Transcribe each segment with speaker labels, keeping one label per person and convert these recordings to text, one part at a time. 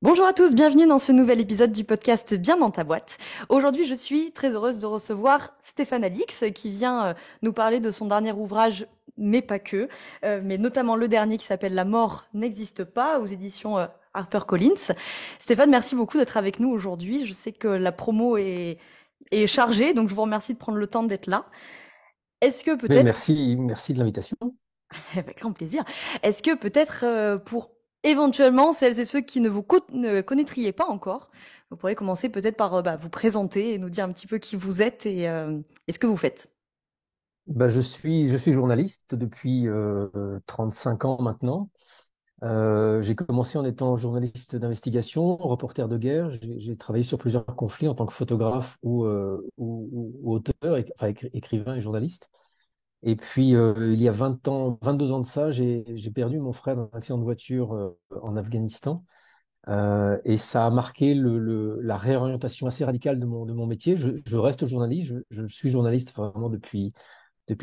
Speaker 1: Bonjour à tous, bienvenue dans ce nouvel épisode du podcast Bien dans ta boîte. Aujourd'hui, je suis très heureuse de recevoir Stéphane Alix qui vient nous parler de son dernier ouvrage, mais pas que, mais notamment le dernier qui s'appelle La mort n'existe pas aux éditions HarperCollins. Stéphane, merci beaucoup d'être avec nous aujourd'hui. Je sais que la promo est chargée, donc je vous remercie de prendre le temps d'être là. Est-ce que
Speaker 2: Mais
Speaker 1: peut-être
Speaker 2: merci de l'invitation.
Speaker 1: Avec grand plaisir. Est-ce que peut-être pour éventuellement celles et ceux qui ne connaîtriez pas encore, vous pourriez commencer peut-être par vous présenter et nous dire un petit peu qui vous êtes et ce que vous faites.
Speaker 2: Je suis journaliste depuis 35 ans maintenant. J'ai commencé en étant journaliste d'investigation, reporter de guerre. J'ai travaillé sur plusieurs conflits en tant que photographe ou auteur, enfin écrivain et journaliste. Et puis, il y a 20 ans, 22 ans de ça, j'ai perdu mon frère dans un accident de voiture en Afghanistan. Et ça a marqué la réorientation assez radicale de mon métier. Je reste journaliste, je suis journaliste vraiment depuis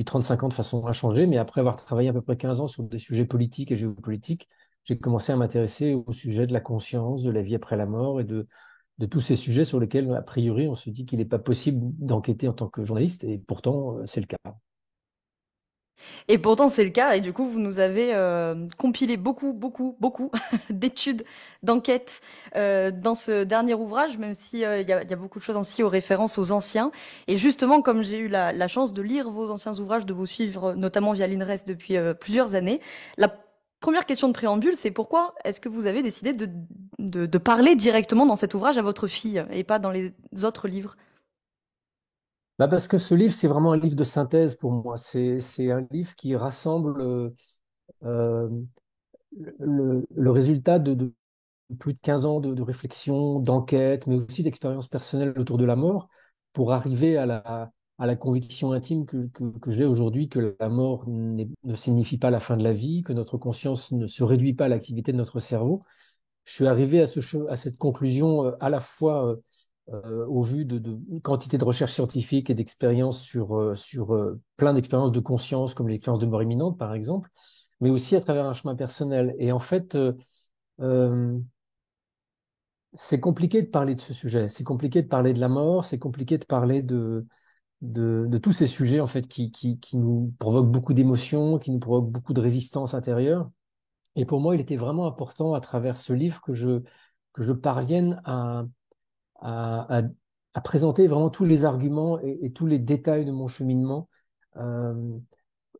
Speaker 2: 35 ans de façon inchangée, mais après avoir travaillé à peu près 15 ans sur des sujets politiques et géopolitiques, j'ai commencé à m'intéresser au sujet de la conscience, de la vie après la mort et de tous ces sujets sur lesquels, a priori, on se dit qu'il n'est pas possible d'enquêter en tant que journaliste, et pourtant, c'est le cas.
Speaker 1: Et pourtant c'est le cas et du coup vous nous avez compilé beaucoup d'études, d'enquêtes dans ce dernier ouvrage, même si il y a beaucoup de choses aussi aux références aux anciens. Et justement comme j'ai eu la chance de lire vos anciens ouvrages, de vous suivre notamment via l'INRES depuis plusieurs années, la première question de préambule, c'est pourquoi est-ce que vous avez décidé de parler directement dans cet ouvrage à votre fille et pas dans les autres livres?
Speaker 2: Bah parce que ce livre, c'est vraiment un livre de synthèse pour moi. C'est un livre qui rassemble euh, le résultat de plus de 15 ans de réflexion, d'enquête, mais aussi d'expérience personnelle autour de la mort, pour arriver à la conviction intime que j'ai aujourd'hui que la mort ne signifie pas la fin de la vie, que notre conscience ne se réduit pas à l'activité de notre cerveau. Je suis arrivé à cette conclusion à la fois au vu de quantité de recherches scientifiques et d'expériences sur plein d'expériences de conscience, comme l'expérience de mort imminente, par exemple, mais aussi à travers un chemin personnel. Et en fait, euh, c'est compliqué de parler de ce sujet, c'est compliqué de parler de la mort, c'est compliqué de parler de tous ces sujets en fait qui nous provoquent beaucoup d'émotions, qui nous provoquent beaucoup de résistance intérieure. Et pour moi, il était vraiment important à travers ce livre que je parvienne à, à présenter vraiment tous les arguments et tous les détails de mon cheminement. Euh,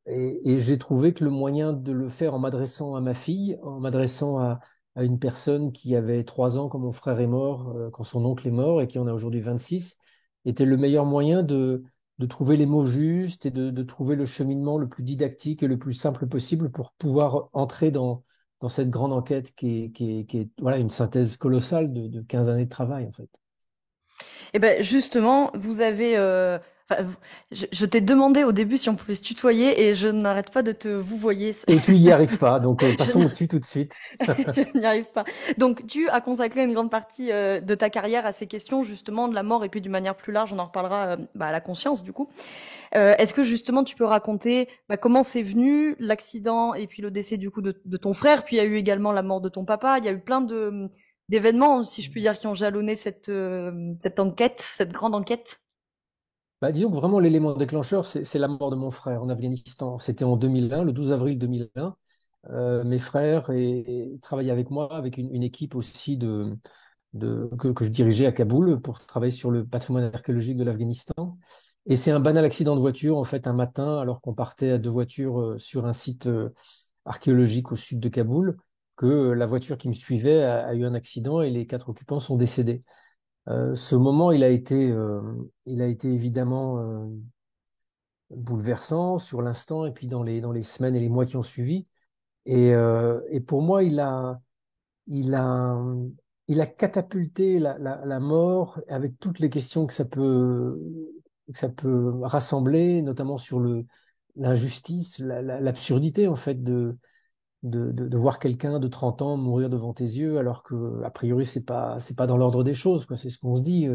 Speaker 2: et j'ai trouvé que le moyen de le faire en m'adressant à ma fille, en m'adressant à une personne qui avait 3 ans quand mon frère est mort, quand son oncle est mort et qui en a aujourd'hui 26, était le meilleur moyen de trouver les mots justes et de trouver le cheminement le plus didactique et le plus simple possible pour pouvoir entrer dans cette grande enquête qui est voilà, une synthèse colossale de 15 années de travail, en fait.
Speaker 1: Eh ben justement, vous avez. Je t'ai demandé au début si on pouvait se tutoyer et je n'arrête pas de te vous voyer.
Speaker 2: Et tu y arrives pas, donc
Speaker 1: Je
Speaker 2: passons au tu tout de suite.
Speaker 1: je n'y arrive pas. Donc, tu as consacré une grande partie de ta carrière à ces questions, justement, de la mort et puis d'une manière plus large, on en reparlera à la conscience, du coup. Est-ce que justement, tu peux raconter comment c'est venu l'accident et puis le décès du coup de ton frère, puis il y a eu également la mort de ton papa. Il y a eu plein de d'événements, si je puis dire, qui ont jalonné cette enquête, cette grande enquête.
Speaker 2: Bah, disons que vraiment l'élément déclencheur, c'est la mort de mon frère en Afghanistan. C'était en 2001, le 12 avril 2001. Mes frères travaillaient avec moi, avec une équipe aussi que je dirigeais à Kaboul pour travailler sur le patrimoine archéologique de l'Afghanistan. Et c'est un banal accident de voiture, en fait, un matin, alors qu'on partait à deux voitures sur un site archéologique au sud de Kaboul, que la voiture qui me suivait a eu un accident et les quatre occupants sont décédés. Ce moment, il a été évidemment bouleversant sur l'instant et puis dans les semaines et les mois qui ont suivi. Et pour moi, il a, il a catapulté la mort avec toutes les questions que ça peut rassembler, notamment sur l'injustice, l'absurdité en fait de voir quelqu'un de 30 ans mourir devant tes yeux alors que a priori c'est pas dans l'ordre des choses quoi. C'est ce qu'on se dit.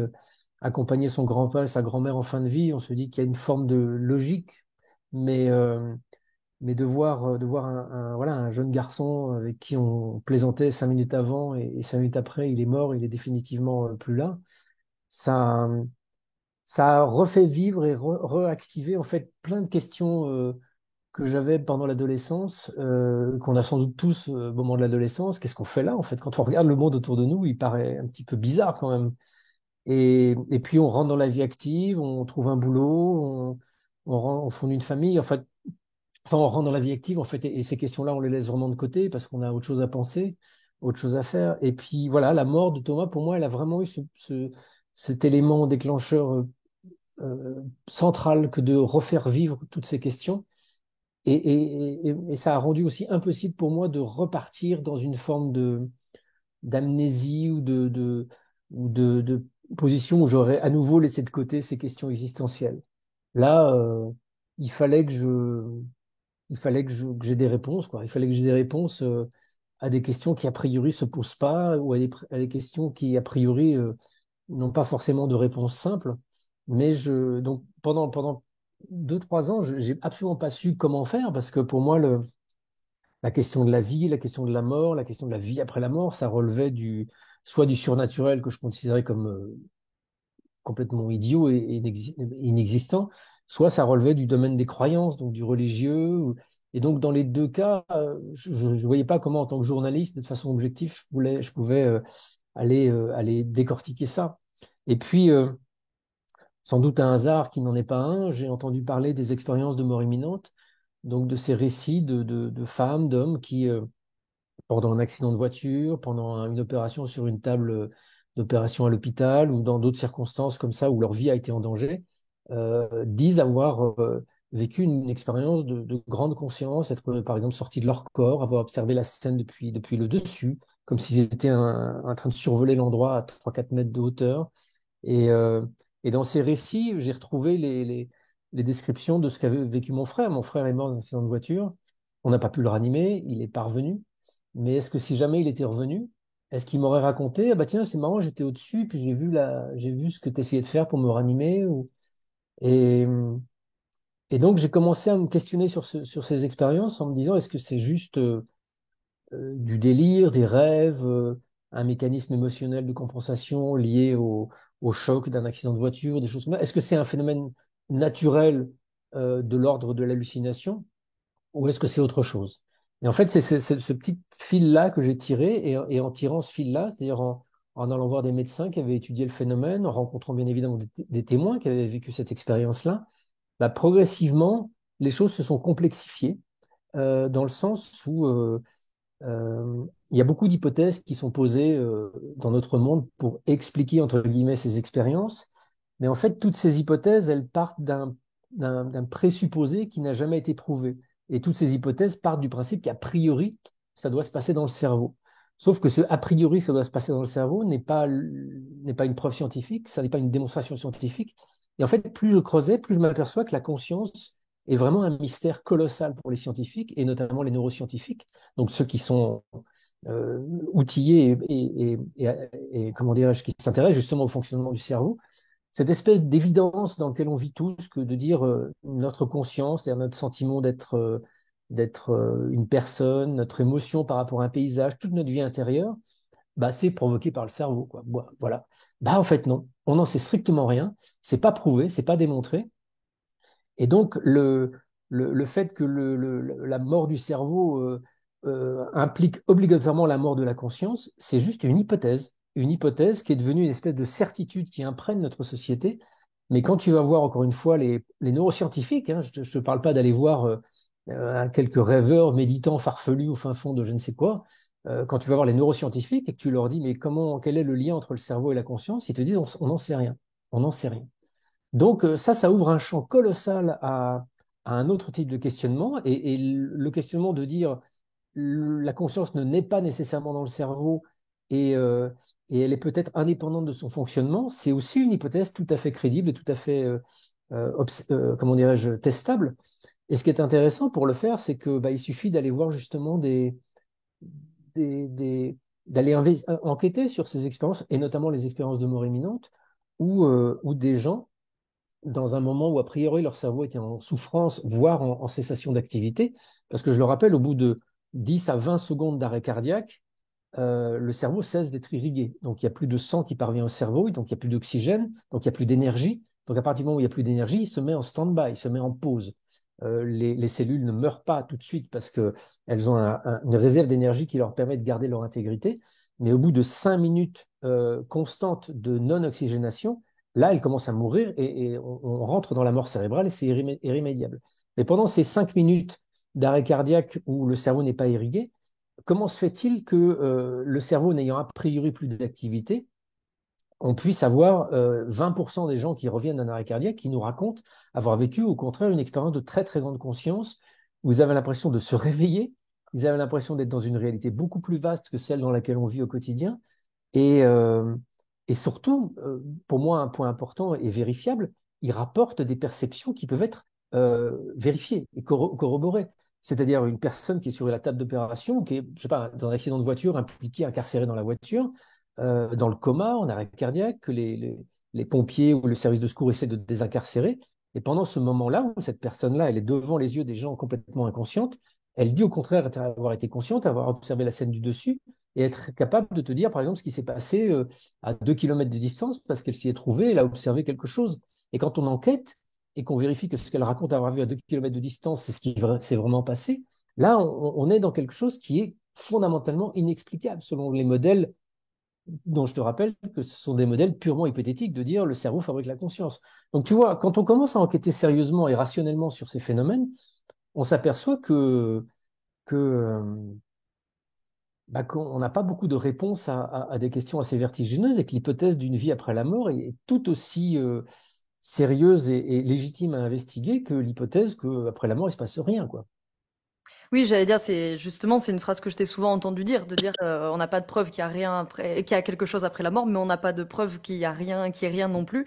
Speaker 2: Accompagner son grand-père, sa grand-mère en fin de vie, on se dit qu'il y a une forme de logique, mais mais de voir voilà, un jeune garçon avec qui on plaisantait 5 minutes avant et 5 minutes après, il est mort, il est définitivement plus là, ça, ça a refait vivre et reactivé en fait plein de questions que j'avais pendant l'adolescence, qu'on a sans doute tous au moment de l'adolescence. Qu'est-ce qu'on fait là en fait? Quand on regarde le monde autour de nous, il paraît un petit peu bizarre quand même. Et puis on rentre dans la vie active, on trouve un boulot, on fonde une famille. En fait, enfin, on rentre dans la vie active, en fait, et ces questions-là, on les laisse vraiment de côté parce qu'on a autre chose à penser, autre chose à faire. Et puis voilà, la mort de Thomas, pour moi, elle a vraiment eu cet élément déclencheur central que de refaire vivre toutes ces questions. Et ça a rendu aussi impossible pour moi de repartir dans une forme de d'amnésie ou de position où j'aurais à nouveau laissé de côté ces questions existentielles. Là, il fallait que que j'ai des réponses, quoi. Il fallait que j'ai des réponses à des questions qui a priori se posent pas ou à des questions qui a priori n'ont pas forcément de réponse simple. Mais donc pendant 2, 3 ans, j'ai absolument pas su comment faire parce que pour moi, la question de la vie, la question de la mort, la question de la vie après la mort, ça relevait soit du surnaturel que je considérais comme complètement idiot et inexistant, soit ça relevait du domaine des croyances, donc du religieux. Et donc, dans les deux cas, je ne voyais pas comment, en tant que journaliste, de façon objective, je pouvais aller décortiquer ça. Et puis, sans doute un hasard qui n'en est pas un, j'ai entendu parler des expériences de mort imminente, donc de ces récits de femmes, d'hommes qui, pendant un accident de voiture, pendant une opération sur une table d'opération à l'hôpital ou dans d'autres circonstances comme ça où leur vie a été en danger, disent avoir vécu une expérience de grande conscience, être par exemple sortis de leur corps, avoir observé la scène depuis le dessus, comme s'ils étaient en train de survoler l'endroit à 3, 4 mètres de hauteur. Et, euh, et dans ces récits, j'ai retrouvé les descriptions de ce qu'avait vécu mon frère. Mon frère est mort dans un accident de voiture. On n'a pas pu le ranimer, il est parvenu. Mais est-ce que si jamais il était revenu, est-ce qu'il m'aurait raconté, ah bah tiens, c'est marrant, j'étais au-dessus, puis j'ai vu ce que tu essayais de faire pour me ranimer. Et, et donc j'ai commencé à me questionner sur ces expériences en me disant, est-ce que c'est juste du délire, des rêves, un mécanisme émotionnel de compensation lié au choc d'un accident de voiture, des choses comme ça? Est-ce que c'est un phénomène naturel de l'ordre de l'hallucination ou est-ce que c'est autre chose? Et en fait, c'est ce petit fil-là que j'ai tiré et en tirant ce fil-là, c'est-à-dire en allant voir des médecins qui avaient étudié le phénomène, en rencontrant bien évidemment des témoins qui avaient vécu cette expérience-là, bah, progressivement, les choses se sont complexifiées dans le sens où il y a beaucoup d'hypothèses qui sont posées dans notre monde pour expliquer, entre guillemets, ces expériences. Mais en fait, toutes ces hypothèses, elles partent d'un présupposé qui n'a jamais été prouvé. Et toutes ces hypothèses partent du principe qu'a priori, ça doit se passer dans le cerveau. Sauf que ce a priori, ça doit se passer dans le cerveau n'est pas une preuve scientifique, ça n'est pas une démonstration scientifique. Et en fait, plus je creusais, plus je m'aperçois que la conscience est vraiment un mystère colossal pour les scientifiques, et notamment les neuroscientifiques, donc ceux qui sont euh, outillés comment dirais-je, qui s'intéressent justement au fonctionnement du cerveau, cette espèce d'évidence dans laquelle on vit tous, que de dire notre conscience, c'est-à-dire notre sentiment d'être une personne, notre émotion par rapport à un paysage, toute notre vie intérieure, bah, c'est provoqué par le cerveau, quoi. Voilà. Bah, en fait, non. On n'en sait strictement rien. C'est pas prouvé, c'est pas démontré. Et donc, le fait que la mort du cerveau implique obligatoirement la mort de la conscience, c'est juste une hypothèse qui est devenue une espèce de certitude qui imprègne notre société. Mais quand tu vas voir, encore une fois, les neuroscientifiques, hein, je ne te parle pas d'aller voir quelques rêveurs méditants farfelus au fin fond de je ne sais quoi, quand tu vas voir les neuroscientifiques et que tu leur dis, mais quel est le lien entre le cerveau et la conscience, ils te disent, on n'en sait rien. On n'en sait rien. Donc ça ouvre un champ colossal à un autre type de questionnement. Et le questionnement de dire la conscience ne naît pas nécessairement dans le cerveau et, euh, et elle est peut-être indépendante de son fonctionnement, c'est aussi une hypothèse tout à fait crédible et tout à fait, comment dirais-je, testable. Et ce qui est intéressant pour le faire, c'est que bah, il suffit d'aller voir justement des, des- d'aller enquêter sur ces expériences, et notamment les expériences de mort imminente, où des gens dans un moment où, a priori, leur cerveau était en souffrance, voire en cessation d'activité. Parce que je le rappelle, au bout de 10 à 20 secondes d'arrêt cardiaque, le cerveau cesse d'être irrigué. Donc, il n'y a plus de sang qui parvient au cerveau, et donc il n'y a plus d'oxygène, donc il n'y a plus d'énergie. Donc, à partir du moment où il n'y a plus d'énergie, il se met en stand-by, il se met en pause. Les cellules ne meurent pas tout de suite parce qu'elles ont une réserve d'énergie qui leur permet de garder leur intégrité. Mais au bout de 5 minutes constantes de non-oxygénation, là, elles commencent à mourir et on rentre dans la mort cérébrale et c'est irrémédiable. Mais pendant ces 5 minutes d'arrêt cardiaque où le cerveau n'est pas irrigué, comment se fait-il que le cerveau n'ayant a priori plus d'activité, on puisse avoir 20% des gens qui reviennent d'un arrêt cardiaque qui nous racontent avoir vécu au contraire une expérience de très très grande conscience, où vous avez l'impression de se réveiller, vous avez l'impression d'être dans une réalité beaucoup plus vaste que celle dans laquelle on vit au quotidien, et, euh, et surtout, pour moi un point important et vérifiable, il rapporte des perceptions qui peuvent être vérifiées et corroborées. C'est-à-dire une personne qui est sur la table d'opération, qui est, je sais pas, dans un accident de voiture, impliquée, incarcérée dans la voiture, dans le coma, en arrêt cardiaque, que les pompiers ou le service de secours essaient de désincarcérer. Et pendant ce moment-là, où cette personne-là, elle est devant les yeux des gens complètement inconscientes, elle dit au contraire avoir été consciente, avoir observé la scène du dessus, et être capable de te dire, par exemple, ce qui s'est passé à 2 kilomètres de distance, parce qu'elle s'y est trouvée, elle a observé quelque chose. Et quand on enquête et qu'on vérifie que ce qu'elle raconte avoir vu à 2 kilomètres de distance, c'est ce qui s'est vraiment passé, là, on est dans quelque chose qui est fondamentalement inexplicable selon les modèles dont je te rappelle que ce sont des modèles purement hypothétiques de dire le cerveau fabrique la conscience. Donc tu vois, quand on commence à enquêter sérieusement et rationnellement sur ces phénomènes, on s'aperçoit que qu'on n'a pas beaucoup de réponses à des questions assez vertigineuses et que l'hypothèse d'une vie après la mort est tout aussi sérieuse et légitime à investiguer que l'hypothèse qu'après la mort, il ne se passe rien, quoi.
Speaker 1: Oui, j'allais dire, c'est justement, c'est une phrase que je t'ai souvent entendu dire, de dire, on n'a pas de preuve qu'il y a rien après, qu'il y a quelque chose après la mort, mais on n'a pas de preuve qu'il y a rien, qu'il y ait rien non plus.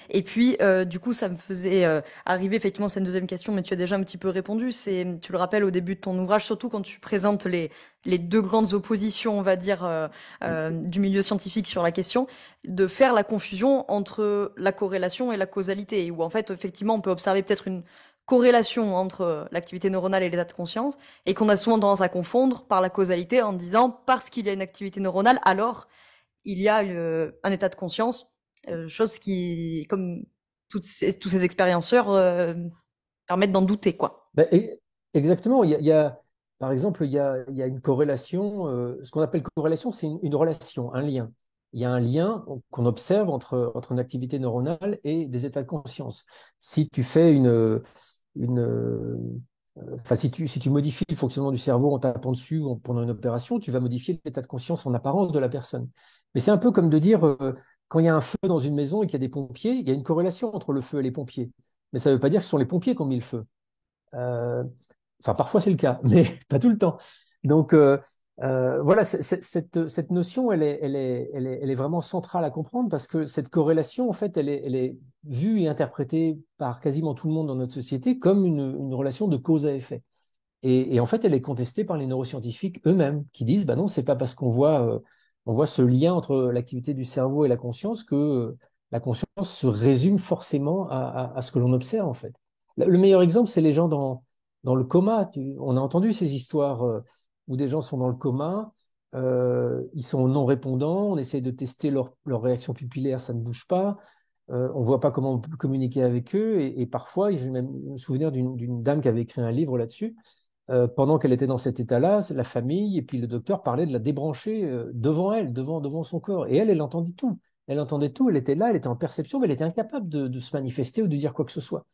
Speaker 1: Et puis, du coup, ça me faisait arriver, effectivement, c'est une deuxième question, mais tu as déjà un petit peu répondu. C'est, tu le rappelles au début de ton ouvrage, surtout quand tu présentes les deux grandes oppositions, on va dire, du milieu scientifique sur la question, de faire la confusion entre la corrélation et la causalité, où en fait, effectivement, on peut observer peut-être une corrélation entre l'activité neuronale et l'état de conscience, et qu'on a souvent tendance à confondre par la causalité en disant parce qu'il y a une activité neuronale, alors il y a un état de conscience, chose qui, comme tous ces expérienceurs, permettent d'en douter, quoi.
Speaker 2: Ben, exactement. Par exemple, il y a une corrélation. Ce qu'on appelle corrélation, c'est une relation, un lien. Il y a un lien qu'on observe entre une activité neuronale et des états de conscience. Si tu fais enfin, si tu modifies le fonctionnement du cerveau en tapant dessus ou pendant une opération, tu vas modifier l'état de conscience en apparence de la personne. Mais c'est un peu comme de dire, quand il y a un feu dans une maison et qu'il y a des pompiers, il y a une corrélation entre le feu et les pompiers. Mais ça ne veut pas dire que ce sont les pompiers qui ont mis le feu. Euh, enfin, parfois c'est le cas, mais pas tout le temps. Donc, voilà, cette notion, elle est vraiment centrale à comprendre parce que cette corrélation, en fait, elle est vue et interprétée par quasiment tout le monde dans notre société comme une relation de cause à effet. Et en fait, elle est contestée par les neuroscientifiques eux-mêmes, qui disent, bah non, c'est pas parce qu'on voit ce lien entre l'activité du cerveau et la conscience que la conscience se résume forcément à ce que l'on observe, en fait. Le meilleur exemple, c'est les gens dans le coma. On a entendu ces histoires où des gens sont dans le coma, ils sont non répondants, on essaie de tester leur réaction pupillaire, ça ne bouge pas. On ne voit pas comment on peut communiquer avec eux. Et parfois, j'ai même me souvenir d'une dame qui avait écrit un livre là-dessus. Pendant qu'elle était dans cet état-là, la famille et puis le docteur parlaient de la débrancher devant elle, devant son corps. Et elle entendit tout. Elle entendait tout, elle était là, elle était en perception, mais elle était incapable de se manifester ou de dire quoi que ce soit.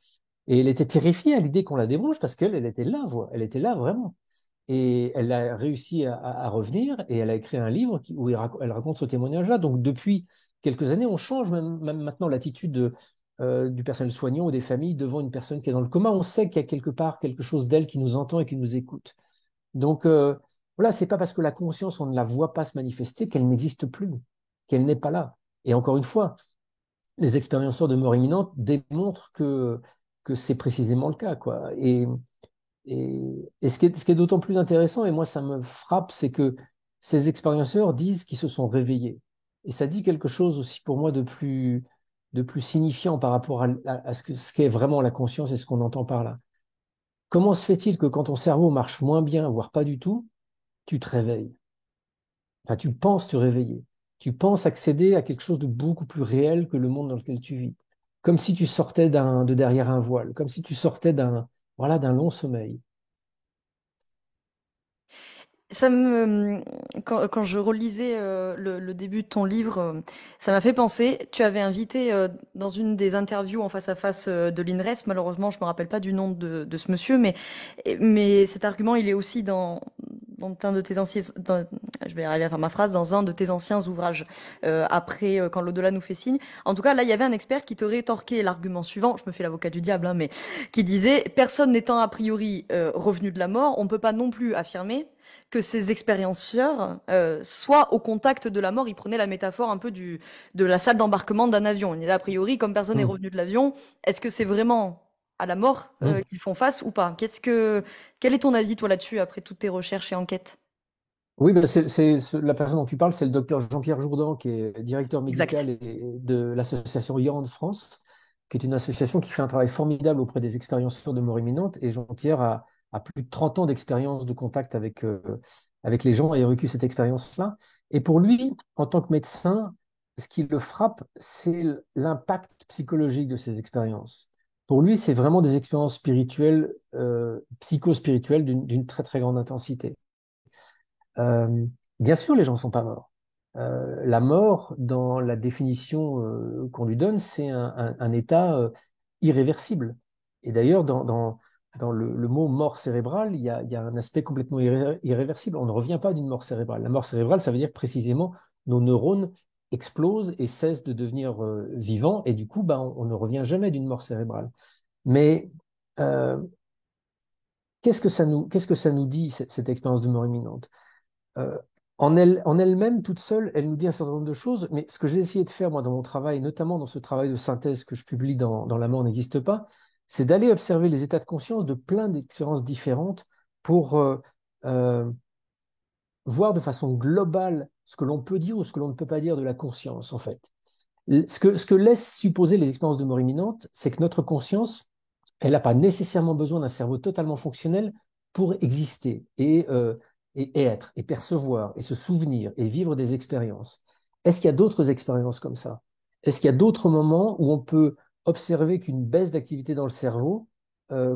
Speaker 2: Et elle était terrifiée à l'idée qu'on la débranche parce qu'elle était là, elle était là vraiment. Et elle a réussi à revenir et elle a écrit un livre où elle raconte ce témoignage-là. Donc depuis quelques années, on change même maintenant l'attitude du personnel soignant ou des familles devant une personne qui est dans le coma. On sait qu'il y a quelque part quelque chose d'elle qui nous entend et qui nous écoute. Donc voilà, c'est pas parce que la conscience, on ne la voit pas se manifester qu'elle n'existe plus, qu'elle n'est pas là. Et encore une fois, les expérienceurs de mort imminente démontrent que c'est précisément le cas, quoi. Et ce qui est d'autant plus intéressant, et moi ça me frappe, c'est que ces expérienceurs disent qu'ils se sont réveillés. Et ça dit quelque chose aussi pour moi de plus signifiant par rapport à ce qu'est vraiment la conscience et ce qu'on entend par là. Comment se fait-il que quand ton cerveau marche moins bien, voire pas du tout, tu te réveilles? Enfin, tu penses te réveiller. Tu penses accéder à quelque chose de beaucoup plus réel que le monde dans lequel tu vis. Comme si tu sortais de derrière un voile, comme si tu sortais voilà, d'un long sommeil.
Speaker 1: Ça me, quand je relisais le début de ton livre, ça m'a fait penser. Tu avais invité dans une des interviews en face à face de l'INRES, malheureusement, je me rappelle pas du nom de ce monsieur, mais cet argument, il est aussi dans un de tes anciens, je vais arriver à faire ma phrase, dans un de tes anciens ouvrages, après Quand l'au-delà nous fait signe. En tout cas, là, il y avait un expert qui te rétorquait l'argument suivant. Je me fais l'avocat du diable, hein, mais qui disait, personne n'étant a priori revenu de la mort, on peut pas non plus affirmer que ces expérienceurs soient au contact de la mort. Ils prenaient la métaphore un peu de la salle d'embarquement d'un avion. Il disait, a priori, comme personne n'est
Speaker 2: Hmm.
Speaker 1: revenu de l'avion, est-ce que c'est vraiment à la mort
Speaker 2: Hmm.
Speaker 1: qu'ils font face ou pas? Quel est ton avis, toi, là-dessus, après toutes tes recherches et enquêtes?
Speaker 2: Oui, ben la personne dont tu parles, c'est le docteur Jean-Pierre Jourdan, qui est directeur médical
Speaker 1: Exact.
Speaker 2: de l'association YAND France, qui est une association qui fait un travail formidable auprès des expérienceurs de mort imminente. Et Jean-Pierre a plus de 30 ans d'expérience de contact avec les gens et a vécu cette expérience-là. Et pour lui, en tant que médecin, ce qui le frappe, c'est l'impact psychologique de ces expériences. Pour lui, c'est vraiment des expériences spirituelles, psychospirituelles d'une très très grande intensité. Euh, Bien sûr, les gens ne sont pas morts. La mort, dans la définition qu'on lui donne, c'est un état irréversible. Et d'ailleurs, dans le mot mort cérébrale, il y a un aspect complètement irréversible. On ne revient pas d'une mort cérébrale. La mort cérébrale, ça veut dire que précisément nos neurones explosent et cessent de devenir vivants, et du coup, bah, on ne revient jamais d'une mort cérébrale. Mais euh, qu'est-ce que ça nous dit, cette expérience de mort imminente? euh, en elle-même, toute seule, elle nous dit un certain nombre de choses, mais ce que j'ai essayé de faire, moi, dans mon travail, notamment dans ce travail de synthèse que je publie dans La mort n'existe pas, c'est d'aller observer les états de conscience de plein d'expériences différentes pour euh, voir de façon globale ce que l'on peut dire ou ce que l'on ne peut pas dire de la conscience, en fait. Ce que laissent supposer les expériences de mort imminente, c'est que notre conscience, elle n'a pas nécessairement besoin d'un cerveau totalement fonctionnel pour exister et être, et percevoir, et se souvenir, et vivre des expériences. Est-ce qu'il y a d'autres expériences comme ça? Est-ce qu'il y a d'autres moments où on peut observer qu'une baisse d'activité dans le cerveau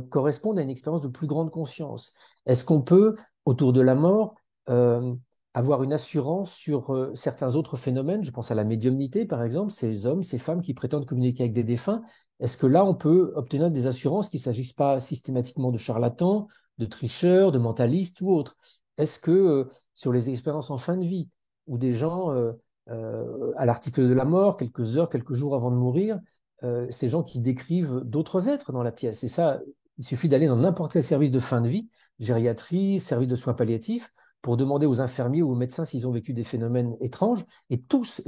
Speaker 2: corresponde à une expérience de plus grande conscience? Est-ce qu'on peut, autour de la mort, euh, avoir une assurance sur certains autres phénomènes? Je pense à la médiumnité, par exemple, ces hommes, ces femmes qui prétendent communiquer avec des défunts. Est-ce que là, on peut obtenir des assurances qu'il ne s'agisse pas systématiquement de charlatans, de tricheurs, de mentalistes ou autres? Est-ce que sur les expériences en fin de vie, où des gens, à l'article de la mort, quelques heures, quelques jours avant de mourir, ces gens qui décrivent d'autres êtres dans la pièce, et ça, il suffit d'aller dans n'importe quel service de fin de vie, gériatrie, service de soins palliatifs, pour demander aux infirmiers ou aux médecins s'ils ont vécu des phénomènes étranges, et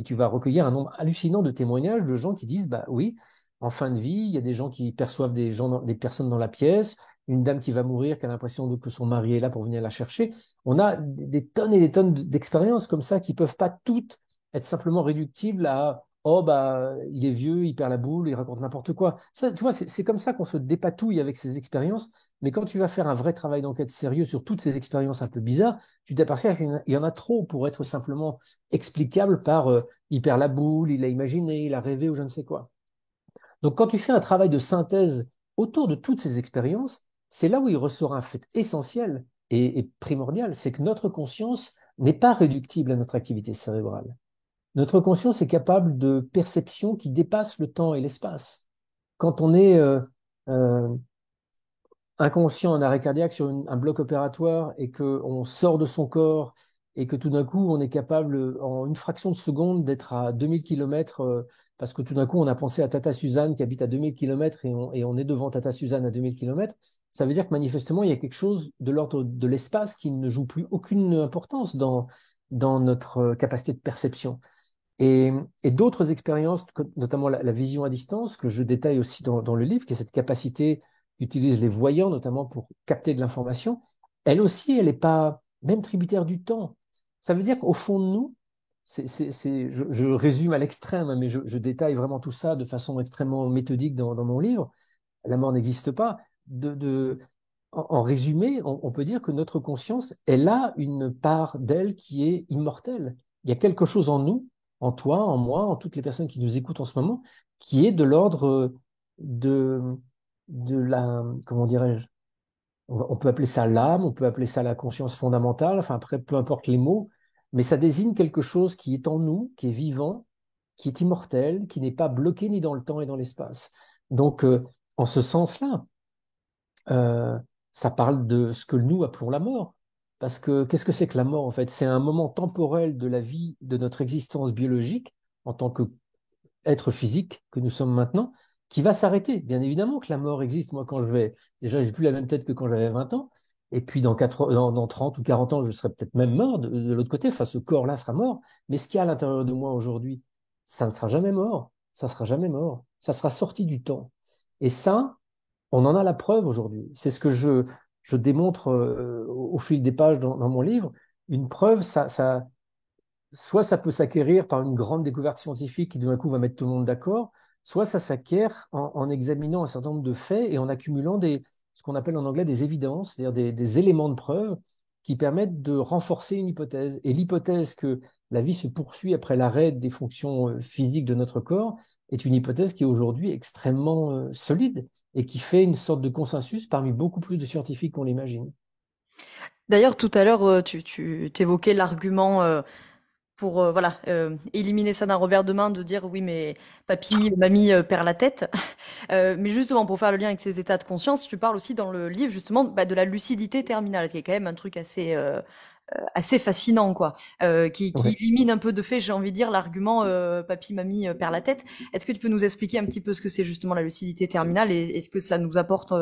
Speaker 2: tu vas recueillir un nombre hallucinant de témoignages de gens qui disent, bah oui, en fin de vie, il y a des gens qui perçoivent des personnes dans la pièce, une dame qui va mourir, qui a l'impression que son mari est là pour venir la chercher. On a des tonnes et des tonnes d'expériences comme ça qui ne peuvent pas toutes être simplement réductibles à oh, bah, il est vieux, il perd la boule, il raconte n'importe quoi. Ça, tu vois, c'est comme ça qu'on se dépatouille avec ces expériences. Mais quand tu vas faire un vrai travail d'enquête sérieux sur toutes ces expériences un peu bizarres, tu t'aperçois qu'il y en a trop pour être simplement explicable par il perd la boule, il a imaginé, il a rêvé ou je ne sais quoi. Donc, quand tu fais un travail de synthèse autour de toutes ces expériences, c'est là où il ressort un fait essentiel et primordial, c'est que notre conscience n'est pas réductible à notre activité cérébrale. Notre conscience est capable de perceptions qui dépassent le temps et l'espace. Quand on est euh, inconscient en arrêt cardiaque sur un bloc opératoire et qu'on sort de son corps et que tout d'un coup on est capable en une fraction de seconde d'être à 2000 km parce que tout d'un coup on a pensé à Tata Suzanne qui habite à 2000 km et on est devant Tata Suzanne à 2000 km, ça veut dire que manifestement il y a quelque chose de l'ordre de l'espace qui ne joue plus aucune importance dans notre capacité de perception. Et, et d'autres expériences, notamment la vision à distance, que je détaille aussi dans le livre, qui est cette capacité qu'utilisent les voyants, notamment pour capter de l'information, elle aussi, elle n'est pas même tributaire du temps. Ça veut dire qu'au fond de nous, je résume à l'extrême, mais je détaille vraiment tout ça de façon extrêmement méthodique dans mon livre. La mort n'existe pas. En résumé, on peut dire que notre conscience, elle a une part d'elle qui est immortelle. Il y a quelque chose en nous, en toi, en moi, en toutes les personnes qui nous écoutent en ce moment, qui est de l'ordre de, de la, comment dirais-je, on peut appeler ça l'âme, on peut appeler ça la conscience fondamentale, enfin après, peu importe les mots, mais ça désigne quelque chose qui est en nous, qui est vivant, qui est immortel, qui n'est pas bloqué ni dans le temps et dans l'espace. Donc, en ce sens-là, euh, ça parle de ce que nous appelons la mort. Parce que qu'est-ce que c'est que la mort en fait? C'est un moment temporel de la vie, de notre existence biologique en tant que être physique que nous sommes maintenant, qui va s'arrêter. Bien évidemment que la mort existe. Moi, quand je vais, déjà, j'ai plus la même tête que quand j'avais 20 ans. Et puis, dans 30 ou 40 ans, je serai peut-être même mort de l'autre côté. Enfin, ce corps-là sera mort. Mais ce qu'il y a à l'intérieur de moi aujourd'hui, ça ne sera jamais mort. Ça sera jamais mort. Ça sera sorti du temps. Et ça, on en a la preuve aujourd'hui. C'est ce que je démontre au fil des pages dans mon livre. Une preuve, soit ça peut s'acquérir par une grande découverte scientifique qui d'un coup va mettre tout le monde d'accord, soit ça s'acquiert en examinant un certain nombre de faits et en accumulant ce qu'on appelle en anglais des évidences, c'est-à-dire des éléments de preuve qui permettent de renforcer une hypothèse. Et l'hypothèse que la vie se poursuit après l'arrêt des fonctions physiques de notre corps est une hypothèse qui est aujourd'hui extrêmement solide et qui fait une sorte de consensus parmi beaucoup plus de scientifiques qu'on l'imagine.
Speaker 1: D'ailleurs, tout à l'heure, tu t'évoquais l'argument pour voilà éliminer ça d'un revers de main, de dire oui, mais papy, mamie perd la tête. Mais justement, pour faire le lien avec ces états de conscience, tu parles aussi dans le livre justement bah, de la lucidité terminale, qui est quand même un truc assez assez fascinant, quoi, qui
Speaker 2: Ouais.
Speaker 1: élimine un peu de fait, j'ai envie de dire, l'argument papy, mamie perd la tête. Est-ce que tu peux nous expliquer un petit peu ce que c'est justement la lucidité terminale et ce que ça nous apporte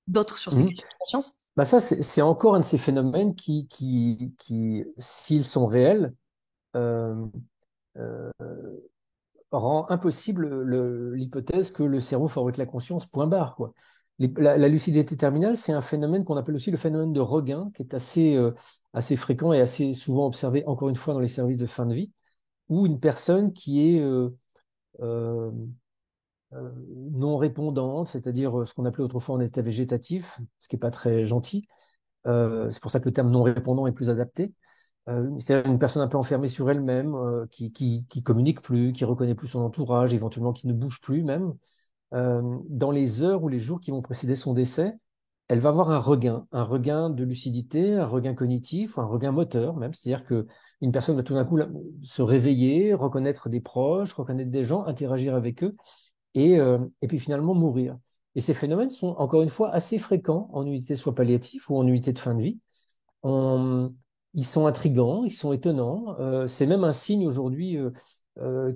Speaker 1: d'autres sur ces
Speaker 2: Mhm.
Speaker 1: questions de conscience?
Speaker 2: Bah ça, c'est encore un de ces phénomènes s'ils sont réels, euh, euh, rend impossible l'hypothèse que le cerveau fabrique la conscience, point barre, quoi. La lucidité terminale, c'est un phénomène qu'on appelle aussi le phénomène de regain, qui est assez fréquent et assez souvent observé, encore une fois, dans les services de fin de vie, où une personne qui est euh, non répondante, c'est-à-dire ce qu'on appelait autrefois en état végétatif, ce qui n'est pas très gentil. C'est pour ça que le terme non répondant est plus adapté. C'est une personne un peu enfermée sur elle-même, qui communique plus, qui reconnaît plus son entourage, éventuellement qui ne bouge plus même. Dans les heures ou les jours qui vont précéder son décès, elle va avoir un regain de lucidité, un regain cognitif, ou un regain moteur même. C'est-à-dire que une personne va tout d'un coup se réveiller, reconnaître des proches, reconnaître des gens, interagir avec eux, et puis finalement mourir. Et ces phénomènes sont encore une fois assez fréquents en unité soit palliative ou en unité de fin de vie. On- Ils sont intrigants, ils sont étonnants. C'est même un signe aujourd'hui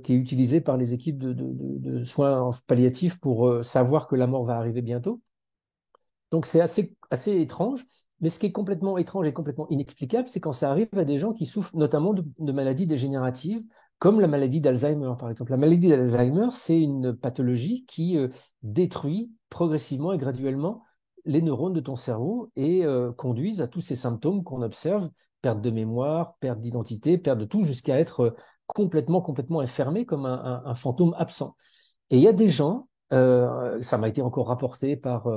Speaker 2: qui est utilisé par les équipes de soins palliatifs pour savoir que la mort va arriver bientôt. Donc c'est assez étrange, mais ce qui est complètement étrange et complètement inexplicable, c'est quand ça arrive à des gens qui souffrent notamment de maladies dégénératives, comme la maladie d'Alzheimer, par exemple. La maladie d'Alzheimer, c'est une pathologie qui détruit progressivement et graduellement les neurones de ton cerveau et conduisent à tous ces symptômes qu'on observe, perte de mémoire, perte d'identité, perte de tout, jusqu'à être complètement enfermé comme un fantôme absent. Et il y a des gens, ça m'a été encore rapporté par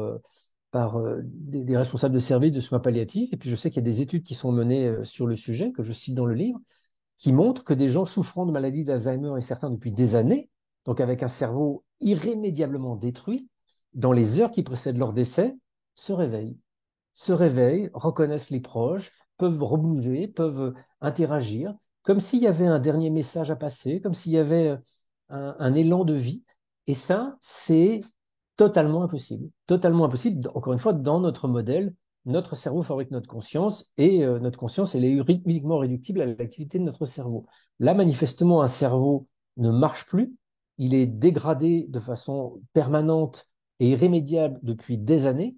Speaker 2: des responsables de services de soins palliatifs. Et puis je sais qu'il y a des études qui sont menées sur le sujet, que je cite dans le livre, qui montrent que des gens souffrant de maladie d'Alzheimer et certains depuis des années, donc avec un cerveau irrémédiablement détruit, dans les heures qui précèdent leur décès, se réveillent. Se réveillent, reconnaissent les proches, peuvent rebouger, peuvent interagir, comme s'il y avait un dernier message à passer, comme s'il y avait un élan de vie. Et ça, c'est totalement impossible. Totalement impossible. Encore une fois, dans notre modèle, notre cerveau fabrique notre conscience et notre conscience, elle est uniquement réductible à l'activité de notre cerveau. Là, manifestement, un cerveau ne marche plus. Il est dégradé de façon permanente et irrémédiable depuis des années.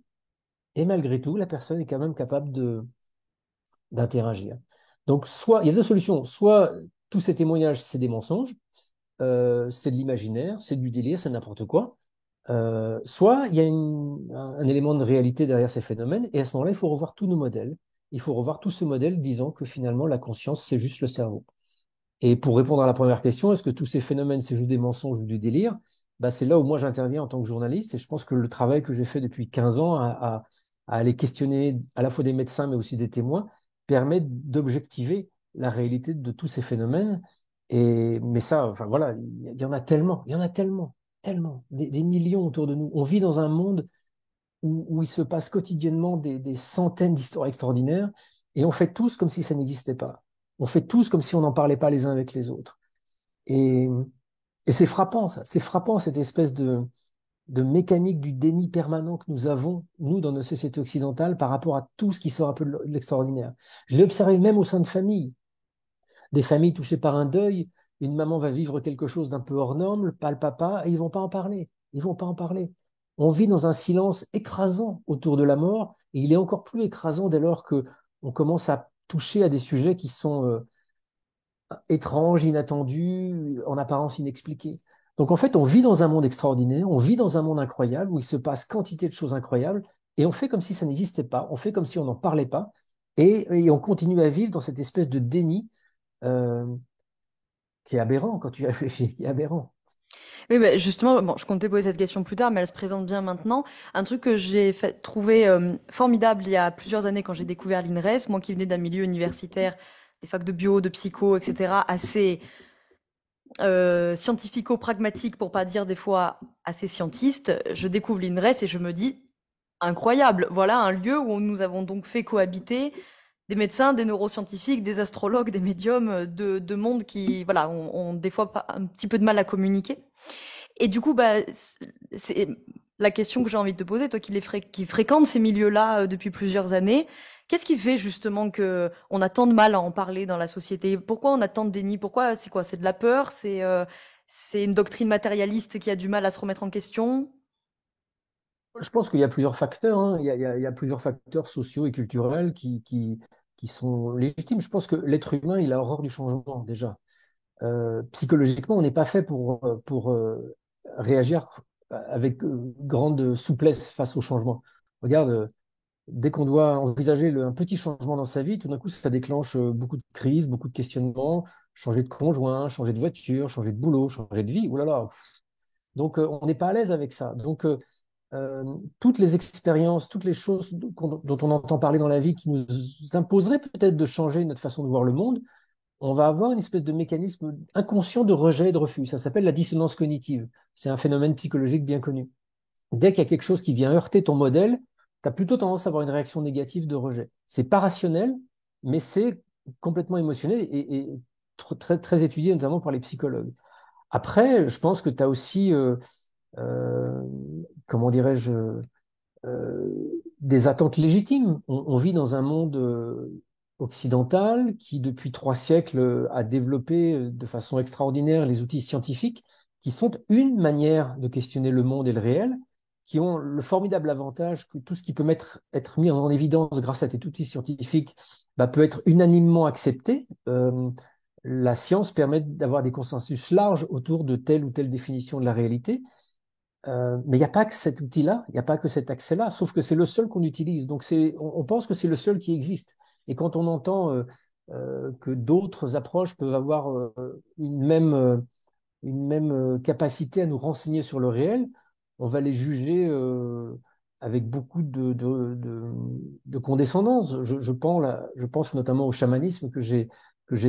Speaker 2: Et malgré tout, la personne est quand même capable d'interagir. Donc, soit, il y a deux solutions. Soit tous ces témoignages, c'est des mensonges, c'est de l'imaginaire, c'est du délire, c'est n'importe quoi. Soit il y a un élément de réalité derrière ces phénomènes, et à ce moment-là, il faut revoir tous nos modèles. Il faut revoir tout ce modèle disant que finalement, la conscience, c'est juste le cerveau. Et pour répondre à la première question, est-ce que tous ces phénomènes, c'est juste des mensonges ou du délire? Bah, c'est là où moi j'interviens en tant que journaliste et je pense que le travail que j'ai fait depuis 15 ans à aller questionner à la fois des médecins mais aussi des témoins permet d'objectiver la réalité de tous ces phénomènes. Mais ça, enfin voilà, il y en a tellement, il y en a tellement, tellement, des millions autour de nous. On vit dans un monde où il se passe quotidiennement des centaines d'histoires extraordinaires et on fait tous comme si ça n'existait pas. On fait tous comme si on n'en parlait pas les uns avec les autres. Et, et c'est frappant, ça. C'est frappant, cette espèce de mécanique du déni permanent que nous avons, nous, dans nos sociétés occidentales, par rapport à tout ce qui sort un peu de l'extraordinaire. Je l'ai observé même au sein de familles. Des familles touchées par un deuil, une maman va vivre quelque chose d'un peu hors norme, pas le papa, et ils vont pas en parler. Ils vont pas en parler. On vit dans un silence écrasant autour de la mort, et il est encore plus écrasant dès lors que on commence à toucher à des sujets qui sont étranges, inattendus, en apparence inexpliqués. Donc en fait, on vit dans un monde extraordinaire, on vit dans un monde incroyable où il se passe quantité de choses incroyables, et on fait comme si ça n'existait pas, on fait comme si on n'en parlait pas, et on continue à vivre dans cette espèce de déni euh, qui est aberrant quand tu y réfléchis, qui est aberrant.
Speaker 1: Oui, bah, justement, bon, je comptais poser cette question plus tard, mais elle se présente bien maintenant. Un truc que trouvé formidable il y a plusieurs années quand j'ai découvert l'INRES, moi qui venais d'un milieu universitaire, des facs de bio, de psycho, etc., assez scientifico-pragmatique, pour pas dire des fois assez scientiste, je découvre l'INRES et je me dis, incroyable, voilà un lieu où nous avons donc fait cohabiter des médecins, des neuroscientifiques, des astrologues, des médiums, de mondes qui, voilà, ont des fois un petit peu de mal à communiquer. Et du coup, bah, c'est la question que j'ai envie de te poser, toi qui fréquentes ces milieux-là depuis plusieurs années. Qu'est-ce qui fait justement que on a tant de mal à en parler dans la société? Pourquoi on a tant de déni? Pourquoi c'est quoi? C'est de la peur? C'est une doctrine matérialiste qui a du mal à se remettre en question?
Speaker 2: Je pense qu'il y a plusieurs facteurs, hein. Il y a plusieurs facteurs sociaux et culturels qui sont légitimes. Je pense que l'être humain, il a horreur du changement déjà. Psychologiquement, on n'est pas fait pour réagir avec grande souplesse face au changement. Regarde, dès qu'on doit envisager un petit changement dans sa vie, tout d'un coup, ça déclenche beaucoup de crises, beaucoup de questionnements, changer de conjoint, changer de voiture, changer de boulot, changer de vie. Ouh là là. Donc, on n'est pas à l'aise avec ça. Donc, toutes les expériences, toutes les choses dont on entend parler dans la vie qui nous imposeraient peut-être de changer notre façon de voir le monde, on va avoir une espèce de mécanisme inconscient de rejet et de refus. Ça s'appelle la dissonance cognitive. C'est un phénomène psychologique bien connu. Dès qu'il y a quelque chose qui vient heurter ton modèle, tu as plutôt tendance à avoir une réaction négative de rejet. C'est pas rationnel, mais c'est complètement émotionnel et très, très étudié, notamment par les psychologues. Après, je pense que tu as aussi, euh, comment dirais-je, des attentes légitimes. On vit dans un monde occidental qui, depuis 3 siècles, a développé de façon extraordinaire les outils scientifiques qui sont une manière de questionner le monde et le réel, qui ont le formidable avantage que tout ce qui peut être mis en évidence grâce à ces outils scientifiques bah, peut être unanimement accepté. La science permet d'avoir des consensus larges autour de telle ou telle définition de la réalité. Mais il n'y a pas que cet outil-là, il n'y a pas que cet accès-là, sauf que c'est le seul qu'on utilise. Donc on pense que c'est le seul qui existe. Et quand on entend que d'autres approches peuvent avoir une même capacité à nous renseigner sur le réel, on va les juger avec beaucoup de condescendance. Je pense notamment au chamanisme que j'ai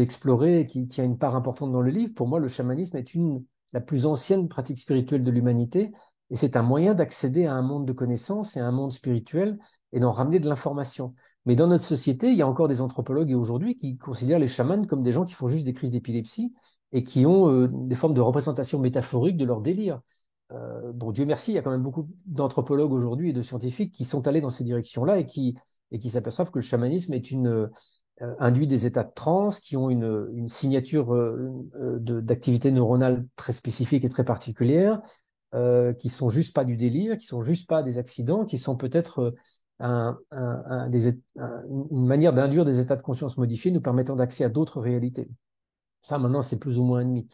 Speaker 2: exploré et qui a une part importante dans le livre. Pour moi, le chamanisme est la plus ancienne pratique spirituelle de l'humanité et c'est un moyen d'accéder à un monde de connaissances et à un monde spirituel et d'en ramener de l'information. Mais dans notre société, il y a encore des anthropologues et aujourd'hui qui considèrent les chamans comme des gens qui font juste des crises d'épilepsie et qui ont des formes de représentation métaphorique de leur délire. Bon, Dieu merci, il y a quand même beaucoup d'anthropologues aujourd'hui et de scientifiques qui sont allés dans ces directions-là et qui s'aperçoivent que le chamanisme est induit des états de transe qui ont une signature d'activité neuronale très spécifique et très particulière, qui sont juste pas du délire, qui sont juste pas des accidents, qui sont peut-être une manière d'induire des états de conscience modifiés nous permettant d'accès à d'autres réalités. Ça, maintenant, c'est plus ou moins admis.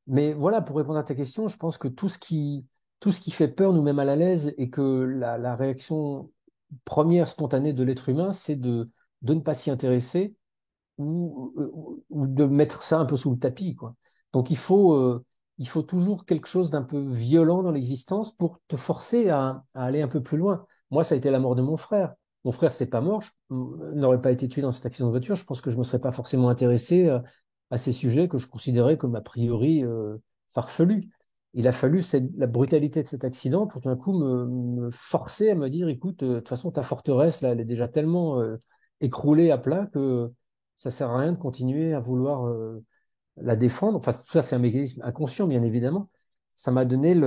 Speaker 2: Mais voilà, pour répondre à ta question, je pense que tout ce qui fait peur nous met mal à l'aise et que la réaction première spontanée de l'être humain, c'est de ne pas s'y intéresser ou de mettre ça un peu sous le tapis, quoi. Donc il faut toujours quelque chose d'un peu violent dans l'existence pour te forcer à aller un peu plus loin. Moi, ça a été la mort de mon frère. Mon frère, c'est pas mort, n'aurait pas été tué dans cet accident de voiture. Je pense que je me serais pas forcément intéressé à ces sujets que je considérais comme a priori farfelus. Il a fallu la brutalité de cet accident pour tout d'un coup me forcer à me dire, écoute, de toute façon, ta forteresse, là, elle est déjà tellement écroulée à plat que ça sert à rien de continuer à vouloir la défendre. Enfin, tout ça, c'est un mécanisme inconscient, bien évidemment. Ça m'a donné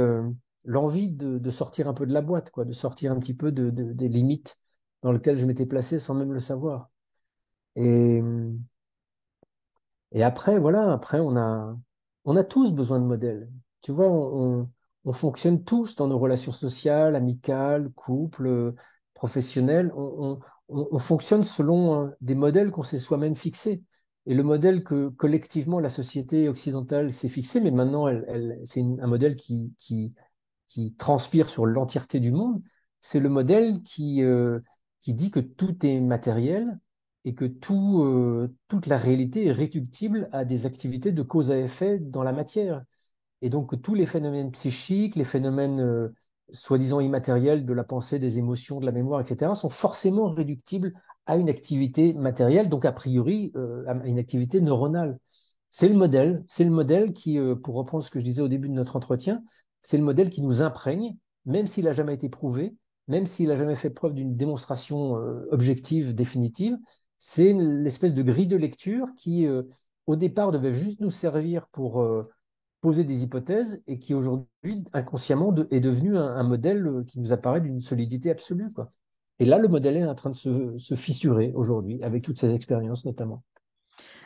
Speaker 2: l'envie de sortir un peu de la boîte, quoi, de sortir un petit peu des limites dans lesquelles je m'étais placé sans même le savoir. Et, et après, voilà, après, on a tous besoin de modèles. Tu vois, on fonctionne tous dans nos relations sociales, amicales, couples, professionnelles. On fonctionne selon des modèles qu'on s'est soi-même fixés. Et le modèle que collectivement la société occidentale s'est fixé, mais maintenant, c'est un modèle qui transpire sur l'entièreté du monde, c'est le modèle qui dit que tout est matériel et que toute la réalité est réductible à des activités de cause à effet dans la matière. Et donc que tous les phénomènes psychiques, les phénomènes soi-disant immatériels de la pensée, des émotions, de la mémoire, etc., sont forcément réductibles à une activité matérielle, donc a priori à une activité neuronale. C'est le modèle qui, pour reprendre ce que je disais au début de notre entretien, c'est le modèle qui nous imprègne, même s'il n'a jamais été prouvé, même s'il n'a jamais fait preuve d'une démonstration objective, définitive. C'est l'espèce de grille de lecture qui, au départ, devait juste nous servir pour poser des hypothèses et qui aujourd'hui, inconsciemment, est devenu un modèle qui nous apparaît d'une solidité absolue, quoi. Et là, le modèle est en train de se fissurer aujourd'hui, avec toutes ces expériences notamment.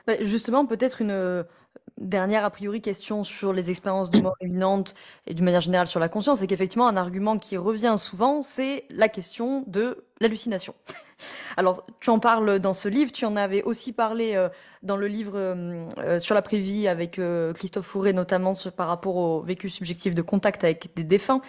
Speaker 1: Bah, justement, peut-être une dernière a priori question sur les expériences de mort imminente et d'une manière générale sur la conscience, c'est qu'effectivement, un argument qui revient souvent, c'est la question de l'hallucination. Alors, tu en parles dans ce livre, tu en avais aussi parlé dans le livre sur la vie avec Christophe Fourré, notamment par rapport au vécu subjectif de contact avec des défunts,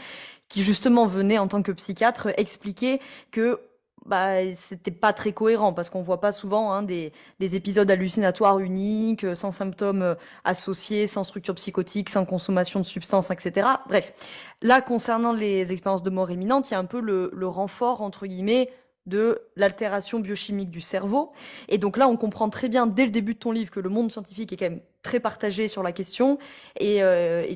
Speaker 1: qui justement venait en tant que psychiatre expliquer que bah, c'était pas très cohérent parce qu'on voit pas souvent hein, des épisodes hallucinatoires uniques, sans symptômes associés, sans structure psychotique, sans consommation de substances, etc. Bref, là, concernant les expériences de mort imminente, il y a un peu le renfort, entre guillemets, de l'altération biochimique du cerveau. Et donc là, on comprend très bien dès le début de ton livre que le monde scientifique est quand même très partagé sur la question et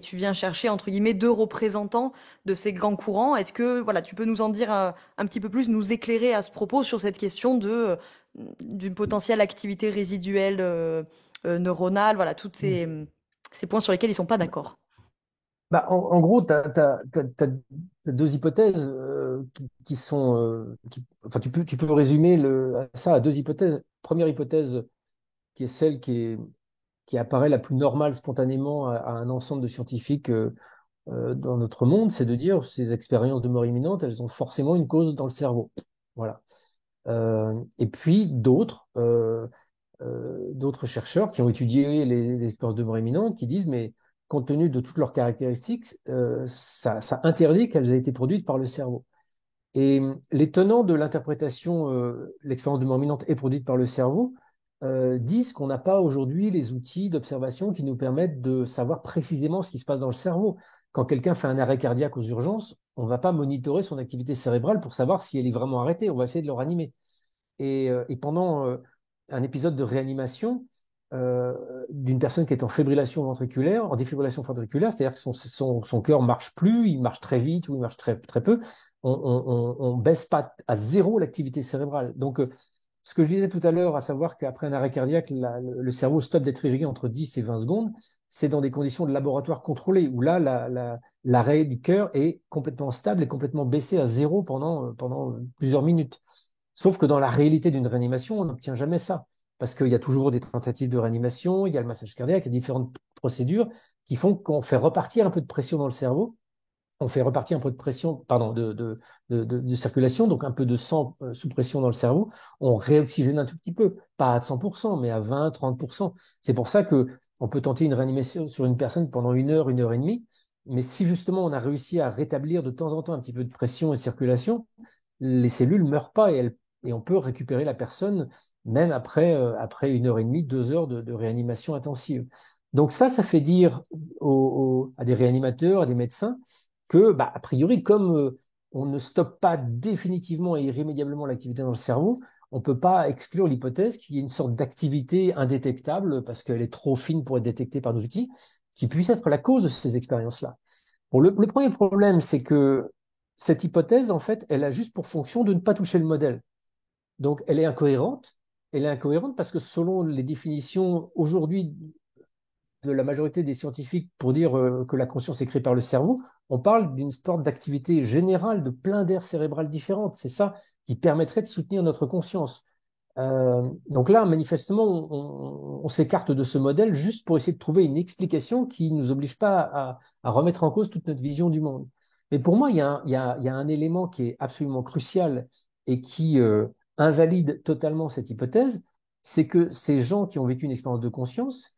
Speaker 1: tu viens chercher, entre guillemets, deux représentants de ces grands courants. Est-ce que voilà, tu peux nous en dire un petit peu plus, nous éclairer à ce propos sur cette question d'une potentielle activité résiduelle neuronale, voilà, toutes ces points sur lesquels ils sont pas d'accord.
Speaker 2: Bah, en gros, tu as deux hypothèses qui sont. Enfin, tu peux résumer ça à deux hypothèses. Première hypothèse, qui est celle qui apparaît la plus normale spontanément à un ensemble de scientifiques dans notre monde, c'est de dire ces expériences de mort imminente, elles ont forcément une cause dans le cerveau. Voilà. Et puis d'autres chercheurs qui ont étudié les expériences de mort imminente qui disent, mais compte tenu de toutes leurs caractéristiques, ça interdit qu'elles aient été produites par le cerveau. Et les tenants de l'interprétation, l'expérience de mort imminente est produite par le cerveau, disent qu'on n'a pas aujourd'hui les outils d'observation qui nous permettent de savoir précisément ce qui se passe dans le cerveau. Quand quelqu'un fait un arrêt cardiaque aux urgences, on ne va pas monitorer son activité cérébrale pour savoir si elle est vraiment arrêtée. On va essayer de le ranimer. Et pendant un épisode de réanimation d'une personne qui est en fibrillation ventriculaire, en défibrillation ventriculaire, c'est-à-dire que son cœur marche plus, il marche très vite ou il marche très peu, on baisse pas à zéro l'activité cérébrale. Donc, ce que je disais tout à l'heure, à savoir qu'après un arrêt cardiaque, le cerveau stoppe d'être irrigué entre 10 et 20 secondes, c'est dans des conditions de laboratoire contrôlées, où là, l'arrêt du cœur est complètement stable et complètement baissé à zéro pendant plusieurs minutes. Sauf que dans la réalité d'une réanimation, on n'obtient jamais ça. Parce qu'il y a toujours des tentatives de réanimation, il y a le massage cardiaque, il y a différentes procédures qui font qu'on fait repartir un peu de pression dans le cerveau, on fait repartir un peu de pression, pardon, de circulation, donc un peu de sang sous pression dans le cerveau, on réoxygène un tout petit peu, pas à 100%, mais à 20, 30%. C'est pour ça que on peut tenter une réanimation sur une personne pendant une heure et demie, mais si justement on a réussi à rétablir de temps en temps un petit peu de pression et de circulation, les cellules ne meurent pas et elles Et on peut récupérer la personne même après 1 heure et demie, 2 heures de réanimation intensive. Donc ça fait dire à des réanimateurs, à des médecins, que, bah, a priori, comme on ne stoppe pas définitivement et irrémédiablement l'activité dans le cerveau, on ne peut pas exclure l'hypothèse qu'il y ait une sorte d'activité indétectable, parce qu'elle est trop fine pour être détectée par nos outils, qui puisse être la cause de ces expériences-là. Bon, le premier problème, c'est que cette hypothèse, en fait, elle a juste pour fonction de ne pas toucher le modèle. Donc, elle est incohérente. Elle est incohérente parce que selon les définitions aujourd'hui de la majorité des scientifiques pour dire que la conscience est créée par le cerveau, on parle d'une sorte d'activité générale de plein d'aires cérébrales différentes. C'est ça qui permettrait de soutenir notre conscience. Donc là, manifestement, on s'écarte de ce modèle juste pour essayer de trouver une explication qui ne nous oblige pas à remettre en cause toute notre vision du monde. Mais pour moi, il y a un élément qui est absolument crucial et qui invalide totalement cette hypothèse, c'est que ces gens qui ont vécu une expérience de conscience,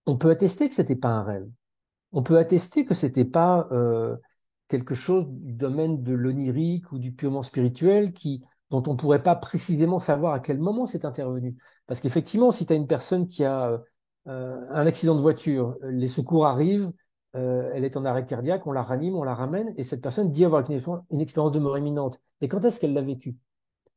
Speaker 2: on peut attester que ce n'était pas un rêve. On peut attester que c'était pas quelque chose du domaine de l'onirique ou du purement spirituel dont on ne pourrait pas précisément savoir à quel moment c'est intervenu. Parce qu'effectivement, si tu as une personne qui a un accident de voiture, les secours arrivent, elle est en arrêt cardiaque, on la ranime, on la ramène, et cette personne dit avoir une expérience de mort imminente. Et quand est-ce qu'elle l'a vécu?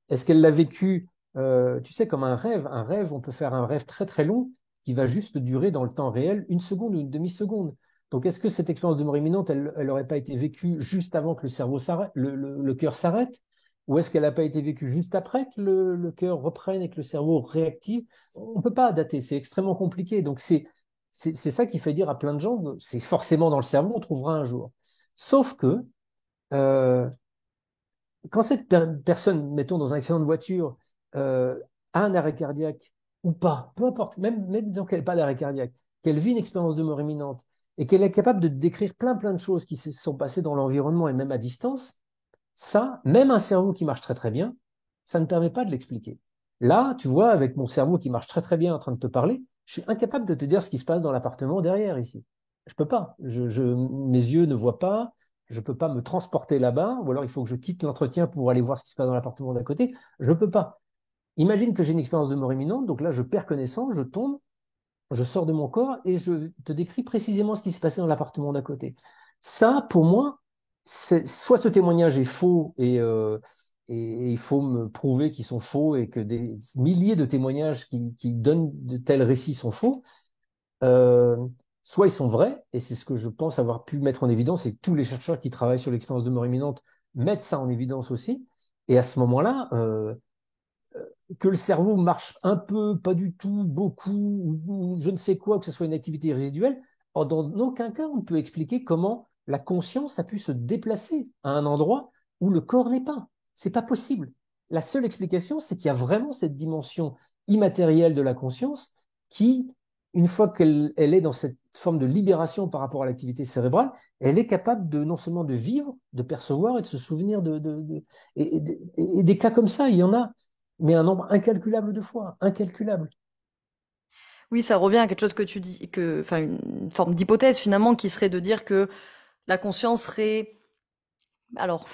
Speaker 2: Est-ce qu'elle l'a vécu, tu sais, comme un rêve? Un rêve, on peut faire un rêve très très long qui va juste durer dans le temps réel 1 seconde ou une demi-seconde. Donc, est-ce que cette expérience de mort imminente, elle n'aurait pas été vécue juste avant que le cerveau s'arrête, le cœur s'arrête? Ou est-ce qu'elle n'a pas été vécue juste après que le cœur reprenne et que le cerveau réactive? On ne peut pas dater, c'est extrêmement compliqué. Donc, c'est ça qui fait dire à plein de gens, c'est forcément dans le cerveau, on trouvera un jour. Sauf que, euh, quand cette personne, mettons dans un accident de voiture, a un arrêt cardiaque ou pas, peu importe, même disons qu'elle n'a pas d'arrêt cardiaque, qu'elle vit une expérience de mort imminente et qu'elle est capable de décrire plein de choses qui se sont passées dans l'environnement et même à distance, ça, même un cerveau qui marche très très bien, ça ne permet pas de l'expliquer. Là, tu vois, avec mon cerveau qui marche très très bien en train de te parler, je suis incapable de te dire ce qui se passe dans l'appartement derrière ici. Je peux pas. Mes yeux ne voient pas. Je peux pas me transporter là-bas, ou alors il faut que je quitte l'entretien pour aller voir ce qui se passe dans l'appartement d'à côté. Je peux pas. Imagine que j'ai une expérience de mort imminente, donc là je perds connaissance, je tombe, je sors de mon corps et je te décris précisément ce qui s'est passé dans l'appartement d'à côté. Ça, pour moi, soit ce témoignage est faux et il faut me prouver qu'ils sont faux et que des milliers de témoignages qui donnent de tels récits sont faux, euh, soit ils sont vrais, et c'est ce que je pense avoir pu mettre en évidence, et tous les chercheurs qui travaillent sur l'expérience de mort imminente mettent ça en évidence aussi. Et à ce moment-là, que le cerveau marche un peu, pas du tout, beaucoup, ou je ne sais quoi, que ce soit une activité résiduelle, dans aucun cas on ne peut expliquer comment la conscience a pu se déplacer à un endroit où le corps n'est pas. C'est pas possible. La seule explication, c'est qu'il y a vraiment cette dimension immatérielle de la conscience qui, une fois qu'elle est dans cette forme de libération par rapport à l'activité cérébrale, elle est capable de non seulement de vivre, de percevoir et de se souvenir et des cas comme ça, il y en a mais un nombre incalculable de fois, incalculable.
Speaker 1: Oui, ça revient à quelque chose que tu dis, enfin, une forme d'hypothèse finalement qui serait de dire que la conscience serait, alors,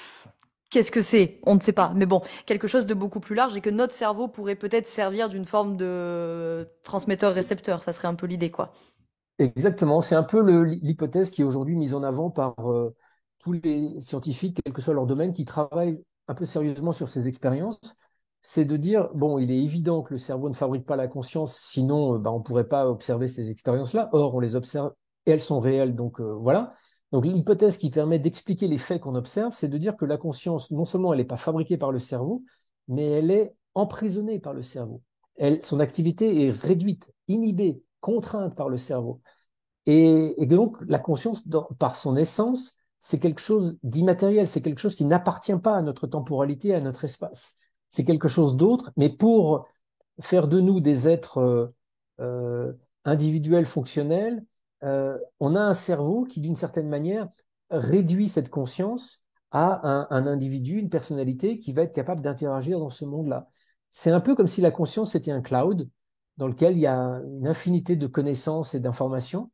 Speaker 1: qu'est-ce que c'est? On ne sait pas. Mais bon, quelque chose de beaucoup plus large et que notre cerveau pourrait peut-être servir d'une forme de transmetteur-récepteur. Ça serait un peu l'idée, quoi.
Speaker 2: Exactement, c'est un peu l'hypothèse qui est aujourd'hui mise en avant par tous les scientifiques, quel que soit leur domaine, qui travaillent un peu sérieusement sur ces expériences. C'est de dire, bon, il est évident que le cerveau ne fabrique pas la conscience, sinon bah, on ne pourrait pas observer ces expériences-là. Or, on les observe et elles sont réelles, donc voilà. Donc l'hypothèse qui permet d'expliquer les faits qu'on observe, c'est de dire que la conscience, non seulement elle n'est pas fabriquée par le cerveau, mais elle est emprisonnée par le cerveau. Son activité est réduite, inhibée, contrainte par le cerveau. Et donc, la conscience, par son essence, c'est quelque chose d'immatériel, c'est quelque chose qui n'appartient pas à notre temporalité, à notre espace. C'est quelque chose d'autre, mais pour faire de nous des êtres euh, individuels, fonctionnels, on a un cerveau qui, d'une certaine manière, réduit cette conscience à un individu, une personnalité qui va être capable d'interagir dans ce monde-là. C'est un peu comme si la conscience était un cloud dans lequel il y a une infinité de connaissances et d'informations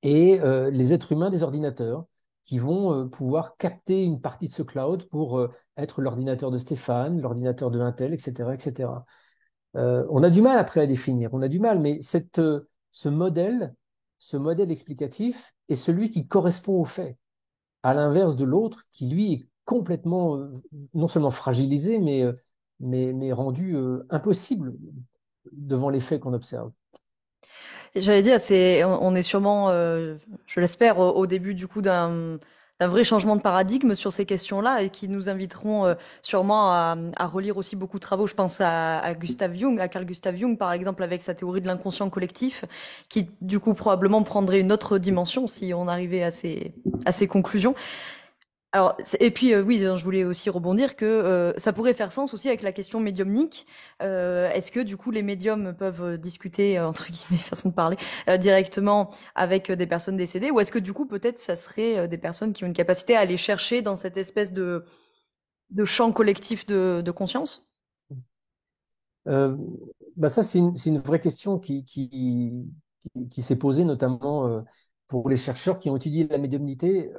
Speaker 2: et les êtres humains des ordinateurs. qui vont pouvoir capter une partie de ce cloud pour être l'ordinateur de Stéphane, l'ordinateur de Intel, etc., etc. On a du mal après à définir, on a du mal, mais ce modèle explicatif est celui qui correspond aux faits, à l'inverse de l'autre qui, lui, est complètement, non seulement fragilisé, mais rendu impossible devant les faits qu'on observe.
Speaker 1: Et j'allais dire, on est sûrement, je l'espère, au début du coup d'un vrai changement de paradigme sur ces questions-là et qui nous inviteront sûrement à relire aussi beaucoup de travaux. Je pense à Gustav Jung, à Carl Gustav Jung par exemple, avec sa théorie de l'inconscient collectif, qui du coup probablement prendrait une autre dimension si on arrivait à ces conclusions. Alors, et puis oui, je voulais aussi rebondir que ça pourrait faire sens aussi avec la question médiumnique. Est-ce que du coup les médiums peuvent discuter entre guillemets façon de parler directement avec des personnes décédées, ou est-ce que du coup peut-être ça serait des personnes qui ont une capacité à aller chercher dans cette espèce de champ collectif de conscience?
Speaker 2: Euh, Bah ça, c'est une vraie question qui s'est posée notamment pour les chercheurs qui ont étudié la médiumnité.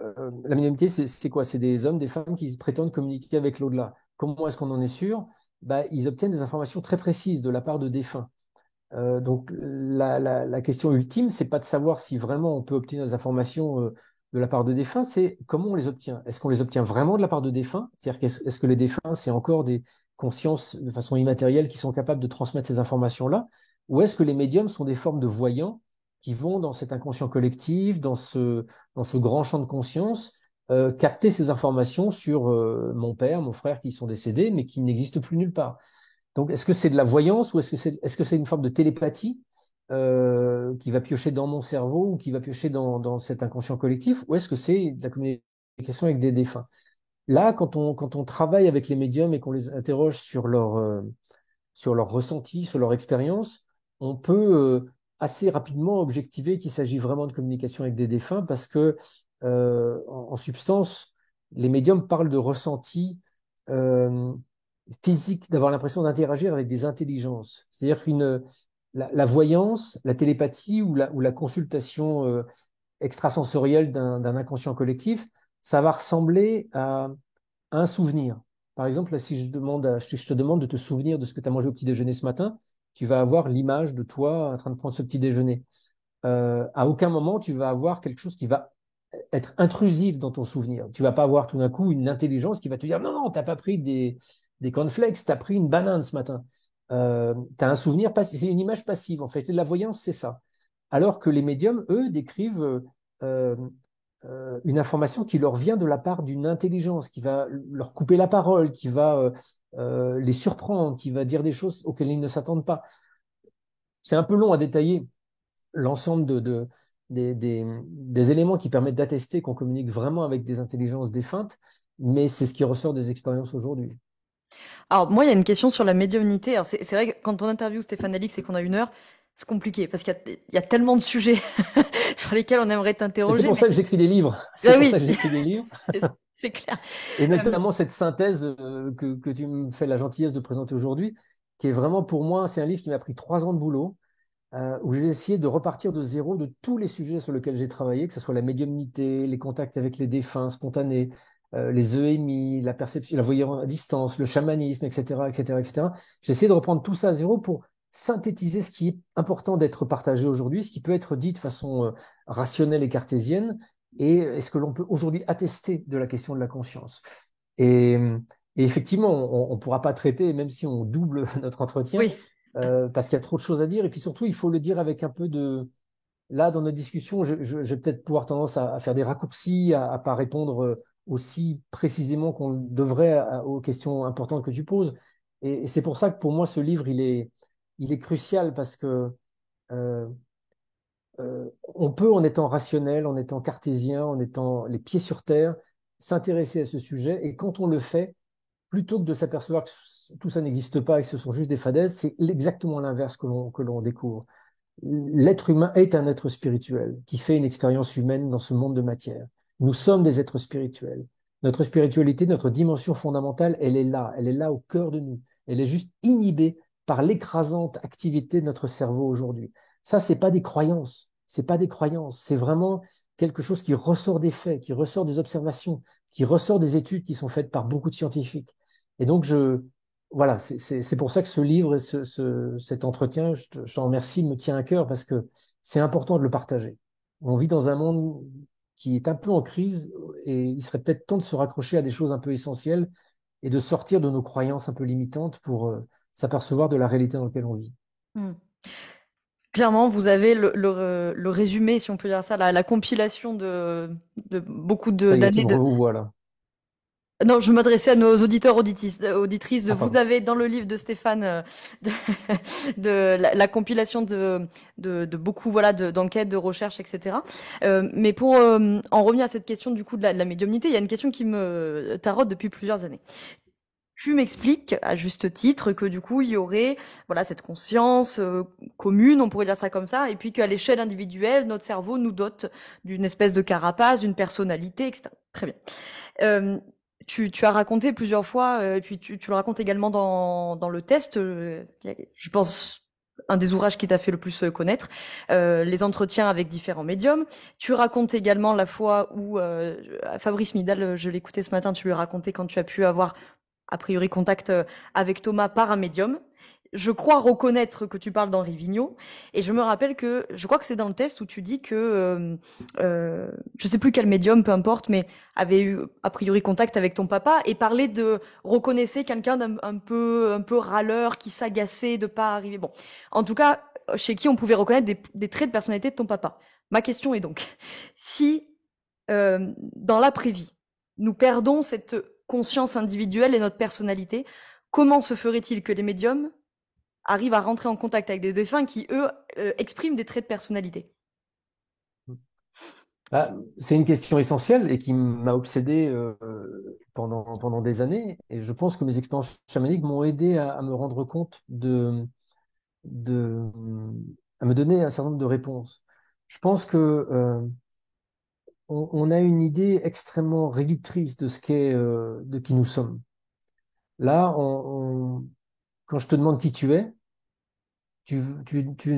Speaker 2: La médiumnité, c'est quoi? C'est des hommes, des femmes qui prétendent communiquer avec l'au-delà. Comment est-ce qu'on en est sûr? Bah, ils obtiennent des informations très précises de la part de défunts. Donc la question ultime, c'est pas de savoir si vraiment on peut obtenir des informations de la part de défunts, c'est comment on les obtient. Est-ce qu'on les obtient vraiment de la part de défunts? C'est-à-dire est-ce que les défunts, c'est encore des consciences de façon immatérielle qui sont capables de transmettre ces informations-là? Ou est-ce que les médiums sont des formes de voyants qui vont dans cet inconscient collectif, dans ce grand champ de conscience, capter ces informations sur mon père, mon frère qui sont décédés, mais qui n'existent plus nulle part? Donc, est-ce que c'est de la voyance ou est-ce que c'est une forme de télépathie qui va piocher dans mon cerveau ou qui va piocher dans cet inconscient collectif, ou est-ce que c'est de la communication avec des défunts? Là, quand on travaille avec les médiums et qu'on les interroge sur leur ressenti, sur leur expérience, on peut assez rapidement objectiver qu'il s'agit vraiment de communication avec des défunts parce que, en substance, les médiums parlent de ressenti euh, physique, d'avoir l'impression d'interagir avec des intelligences. C'est-à-dire la voyance, la télépathie ou la consultation extrasensorielle d'un inconscient collectif, ça va ressembler à un souvenir. Par exemple, là, si je te demande de te souvenir de ce que tu as mangé au petit déjeuner ce matin, tu vas avoir l'image de toi en train de prendre ce petit déjeuner. À aucun moment, tu vas avoir quelque chose qui va être intrusif dans ton souvenir. Tu vas pas avoir tout d'un coup une intelligence qui va te dire non, non, tu n'as pas pris des cornflakes, tu as pris une banane ce matin. Tu as un souvenir passif, c'est une image passive en fait. La voyance, c'est ça. Alors que les médiums, eux, décrivent euh, une information qui leur vient de la part d'une intelligence, qui va leur couper la parole, qui va les surprendre, qui va dire des choses auxquelles ils ne s'attendent pas. C'est un peu long à détailler l'ensemble des éléments qui permettent d'attester qu'on communique vraiment avec des intelligences défuntes, mais c'est ce qui ressort des expériences aujourd'hui.
Speaker 1: Alors moi, il y a une question sur la médiumnité. Alors c'est vrai que quand on interviewe Stéphane Alix et qu'on a une heure, c'est compliqué parce qu'il y a tellement de sujets sur lesquels on aimerait
Speaker 2: Et c'est
Speaker 1: t'interroger.
Speaker 2: pour
Speaker 1: Mais
Speaker 2: ça que j'écris des livres. C'est
Speaker 1: ah
Speaker 2: pour
Speaker 1: oui,
Speaker 2: ça que j'écris des livres.
Speaker 1: c'est clair.
Speaker 2: Et
Speaker 1: Euh,
Speaker 2: notamment cette synthèse que tu me fais la gentillesse de présenter aujourd'hui, qui est vraiment pour moi, c'est un livre qui m'a pris 3 ans de boulot, où j'ai essayé de repartir de zéro de tous les sujets sur lesquels j'ai travaillé, que ce soit la médiumnité, les contacts avec les défunts spontanés, les EMI, la perception, la voyance à distance, le chamanisme, etc., etc., etc. J'ai essayé de reprendre tout ça à zéro pour synthétiser ce qui est important d'être partagé aujourd'hui, ce qui peut être dit de façon rationnelle et cartésienne, et ce que l'on peut aujourd'hui attester de la question de la conscience. Et, et effectivement, on ne pourra pas traiter, même si on double notre entretien,
Speaker 1: oui.
Speaker 2: parce qu'il y a trop de choses à dire. Et puis surtout, il faut le dire avec un peu de... Là, dans notre discussion, je vais peut-être pouvoir tendance à faire des raccourcis, à pas répondre aussi précisément qu'on le devrait aux questions importantes que tu poses. Et c'est pour ça que pour moi, ce livre, il est crucial parce que euh, on peut, en étant rationnel, en étant cartésien, en étant les pieds sur terre, s'intéresser à ce sujet. Et quand on le fait, plutôt que de s'apercevoir que tout ça n'existe pas et que ce sont juste des fadaises, c'est exactement l'inverse que l'on découvre. L'être humain est un être spirituel qui fait une expérience humaine dans ce monde de matière. Nous sommes des êtres spirituels. Notre spiritualité, notre dimension fondamentale, elle est là au cœur de nous. Elle est juste inhibée par l'écrasante activité de notre cerveau aujourd'hui. Ça, c'est pas des croyances. c'est pas des croyances, c'est vraiment quelque chose qui ressort des faits, qui ressort des observations, qui ressort des études qui sont faites par beaucoup de scientifiques. Et donc, voilà, c'est pour ça que ce livre et cet entretien, je t'en remercie, me tient à cœur parce que c'est important de le partager. On vit dans un monde qui est un peu en crise et il serait peut-être temps de se raccrocher à des choses un peu essentielles et de sortir de nos croyances un peu limitantes pour s'apercevoir de la réalité dans laquelle on vit.
Speaker 1: Mmh. Clairement, vous avez le résumé, si on peut dire ça, la compilation de beaucoup
Speaker 2: Ça y est, tu
Speaker 1: d'années
Speaker 2: me
Speaker 1: de...
Speaker 2: revois là.
Speaker 1: Non, je m'adressais à nos auditeurs, auditrices.
Speaker 2: Ah,
Speaker 1: Vous
Speaker 2: pardon.
Speaker 1: avez dans le livre de Stéphane de, de la compilation de beaucoup voilà d'enquêtes, de recherches, etc. Mais pour en revenir à cette question du coup de la médiumnité, il y a une question qui me taraude depuis plusieurs années. Tu m'expliques, à juste titre, que du coup, il y aurait voilà cette conscience commune, on pourrait dire ça comme ça, et puis qu'à l'échelle individuelle, notre cerveau nous dote d'une espèce de carapace, d'une personnalité, etc. Très bien. Euh, tu as raconté plusieurs fois, et puis tu le racontes également dans le test, je pense un des ouvrages qui t'a fait le plus connaître, les entretiens avec différents médiums. Tu racontes également la fois où Fabrice Midal, je l'écoutais ce matin, tu lui racontais quand tu as pu avoir a priori contact avec Thomas par un médium. Je crois reconnaître que tu parles d'Henri Vigneault et je me rappelle que je crois que c'est dans le test où tu dis que je sais plus quel médium, peu importe, mais avait eu a priori contact avec ton papa et parlait de reconnaissait quelqu'un d'un un peu râleur qui s'agaçait de pas arriver. Bon, en tout cas, chez qui on pouvait reconnaître des traits de personnalité de ton papa. Ma question est donc si dans l'après-vie, nous perdons cette conscience individuelle et notre personnalité, comment se ferait-il que les médiums arrivent à rentrer en contact avec des défunts qui, eux, expriment des traits de personnalité?
Speaker 2: Ah, c'est une question essentielle et qui m'a obsédé pendant des années. Et je pense que mes expériences chamaniques m'ont aidé à me rendre compte de, à me donner un certain nombre de réponses. Je pense que on a une idée extrêmement réductrice de ce qu'est, de qui nous sommes. Là, quand je te demande qui tu es, tu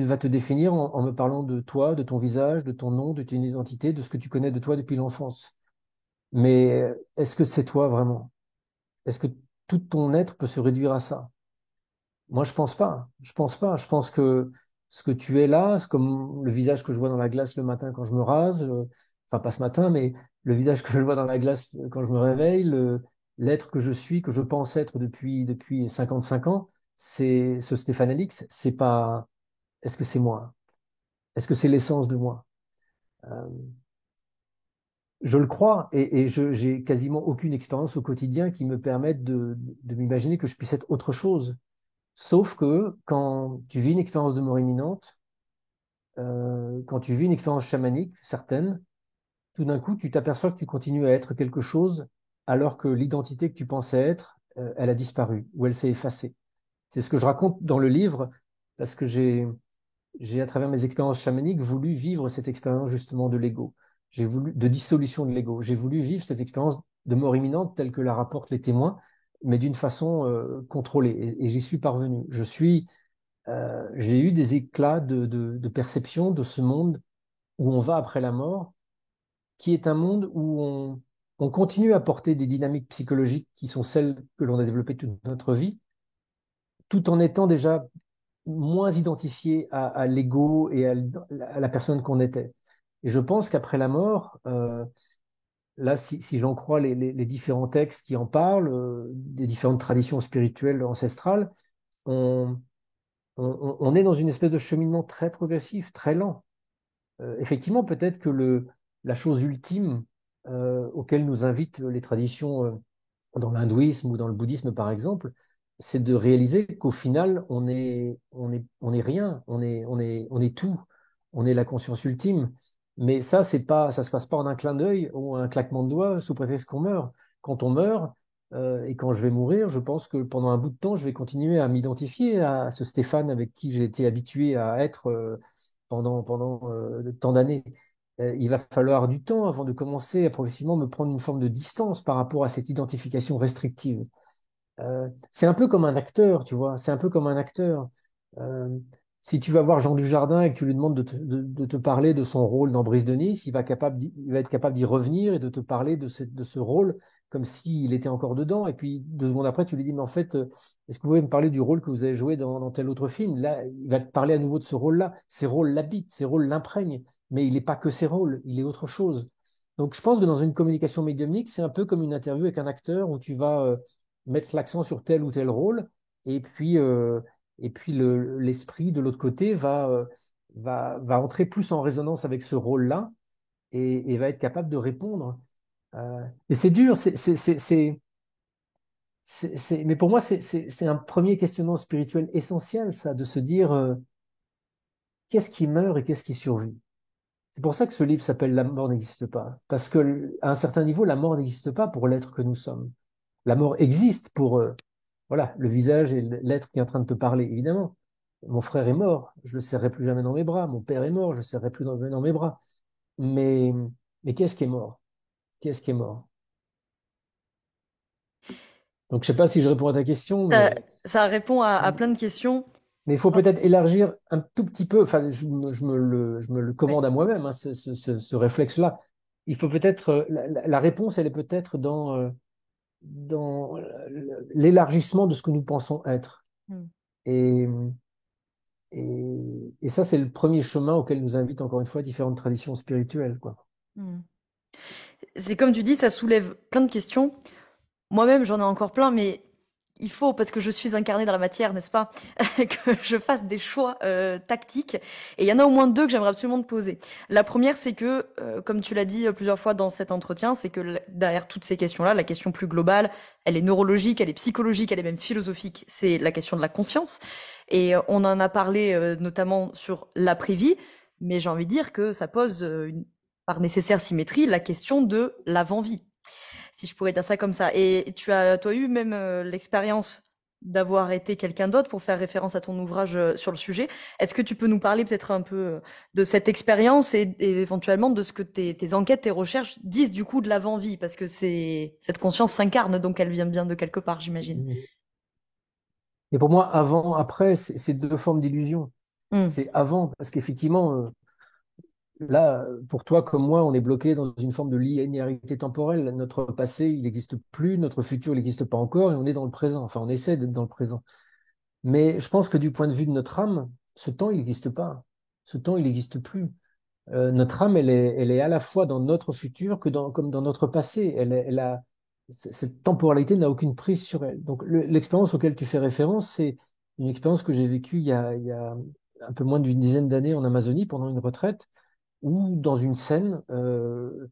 Speaker 2: vas te définir en me parlant de toi, de ton visage, de ton nom, de ton identité, de ce que tu connais de toi depuis l'enfance. Mais est-ce que c'est toi vraiment? Est-ce que tout ton être peut se réduire à ça? Moi, je pense pas. Je pense pas. Je pense que ce que tu es là, c'est comme le visage que je vois dans la glace le matin quand je me rase, enfin pas ce matin, mais le visage que je vois dans la glace quand je me réveille, l'être que je suis, que je pense être depuis 55 ans, c'est ce Stéphane Alix, c'est pas, est-ce que c'est moi? Est-ce que c'est l'essence de moi? Euh, je le crois et j'ai quasiment aucune expérience au quotidien qui me permette de m'imaginer que je puisse être autre chose. Sauf que quand tu vis une expérience de mort imminente, quand tu vis une expérience chamanique certaine, tout d'un coup, tu t'aperçois que tu continues à être quelque chose alors que l'identité que tu pensais être, elle a disparu ou elle s'est effacée. C'est ce que je raconte dans le livre parce que j'ai, à travers mes expériences chamaniques, voulu vivre cette expérience justement de l'ego. J'ai voulu, de dissolution de l'ego. J'ai voulu vivre cette expérience de mort imminente telle que la rapportent les témoins, mais d'une façon contrôlée. Et j'y suis parvenu. J'ai eu des éclats de perception de ce monde où on va après la mort, qui est un monde où on continue à porter des dynamiques psychologiques qui sont celles que l'on a développées toute notre vie, tout en étant déjà moins identifié à l'ego et à la personne qu'on était. Et je pense qu'après la mort, là, si j'en crois les différents textes qui en parlent, des différentes traditions spirituelles ancestrales, on, on est dans une espèce de cheminement très progressif, très lent. Effectivement, peut-être que la chose ultime auquel nous invitent les traditions dans l'hindouisme ou dans le bouddhisme, par exemple, c'est de réaliser qu'au final, on est rien, on est tout, on est la conscience ultime. Mais ça, c'est pas, ça se passe pas en un clin d'œil ou un claquement de doigts sous prétexte qu'on meurt. Quand on meurt, et quand je vais mourir, je pense que pendant un bout de temps, je vais continuer à m'identifier à ce Stéphane avec qui j'ai été habitué à être pendant tant d'années. Il va falloir du temps avant de commencer à progressivement me prendre une forme de distance par rapport à cette identification restrictive. C'est un peu comme un acteur, tu vois, c'est un peu comme un acteur. Euh, Si tu vas voir Jean Dujardin et que tu lui demandes de te parler de son rôle dans Brise de Nice, il va être capable d'y revenir et de te parler de ce rôle comme s'il était encore dedans. Et puis, 2 secondes après, tu lui dis, mais en fait, est-ce que vous pouvez me parler du rôle que vous avez joué dans tel autre film? Là, il va te parler à nouveau de ce rôle-là. Ces rôles l'habitent, ces rôles l'imprègnent, mais il n'est pas que ces rôles, il est autre chose. Donc, je pense que dans une communication médiumnique, c'est un peu comme une interview avec un acteur où tu vas mettre l'accent sur tel ou tel rôle. Et puis, l'esprit de l'autre côté va entrer plus en résonance avec ce rôle-là et va être capable de répondre. Et c'est dur, mais pour moi, c'est un premier questionnement spirituel essentiel, ça, de se dire qu'est-ce qui meurt et qu'est-ce qui survit. C'est pour ça que ce livre s'appelle La mort n'existe pas. Parce que, à un certain niveau, la mort n'existe pas pour l'être que nous sommes. La mort existe pour voilà, le visage et l'être qui est en train de te parler, évidemment. Mon frère est mort, je le serrerai plus jamais dans mes bras. Mon père est mort, je le serrerai plus dans mes bras. Mais, mais qu'est-ce qui est mort? Qu'est-ce qui est mort? Donc, je sais pas si je réponds à ta question,
Speaker 1: Ça, ça répond à plein de
Speaker 2: mais
Speaker 1: questions.
Speaker 2: il faut
Speaker 1: Hop,
Speaker 2: peut-être élargir un tout petit peu. Enfin, je me le
Speaker 1: ouais.
Speaker 2: commande à moi-même, hein, ce réflexe-là. Il faut peut-être, la réponse, elle est peut-être dans l'élargissement de ce que nous pensons être.
Speaker 1: Mm,
Speaker 2: Et, et ça, c'est le premier chemin auquel nous invitent encore une fois différentes traditions spirituelles, quoi.
Speaker 1: mm. C'est comme tu dis, ça soulève plein de questions. Moi-même, j'en ai encore plein, mais il faut, parce que je suis incarnée dans la matière, n'est-ce pas, que je fasse des choix tactiques. Et il y en a au moins deux que j'aimerais absolument te poser. La première, c'est que, comme tu l'as dit plusieurs fois dans cet entretien, c'est que derrière toutes ces questions-là, la question plus globale, elle est neurologique, elle est psychologique, elle est même philosophique. C'est la question de la conscience. Et on en a parlé notamment sur l'après-vie, mais j'ai envie de dire que ça pose, par nécessaire symétrie, la question de l'avant-vie, si je pourrais dire ça comme ça. Et tu as, toi, eu même l'expérience d'avoir été quelqu'un d'autre pour faire référence à ton ouvrage sur le sujet. Est-ce que tu peux nous parler peut-être un peu de cette expérience et éventuellement de ce que tes enquêtes, tes recherches disent du coup de l'avant-vie? Parce que cette conscience s'incarne, donc elle vient bien de quelque part, j'imagine.
Speaker 2: Et pour moi, avant, après, c'est deux formes d'illusion.
Speaker 1: Hmm.
Speaker 2: C'est avant, parce qu'effectivement, là, pour toi comme moi, on est bloqué dans une forme de linéarité temporelle. Notre passé, il n'existe plus, notre futur, il n'existe pas encore, et on est dans le présent. Enfin, on essaie d'être dans le présent. Mais je pense que du point de vue de notre âme, ce temps, il n'existe pas. Ce temps, il n'existe plus. Notre âme, elle est à la fois dans notre futur comme dans notre passé. Cette temporalité n'a aucune prise sur elle. Donc, l'expérience auquel tu fais référence, c'est une expérience que j'ai vécue il y a un peu moins d'une dizaine d'années en Amazonie pendant une retraite ou dans une scène de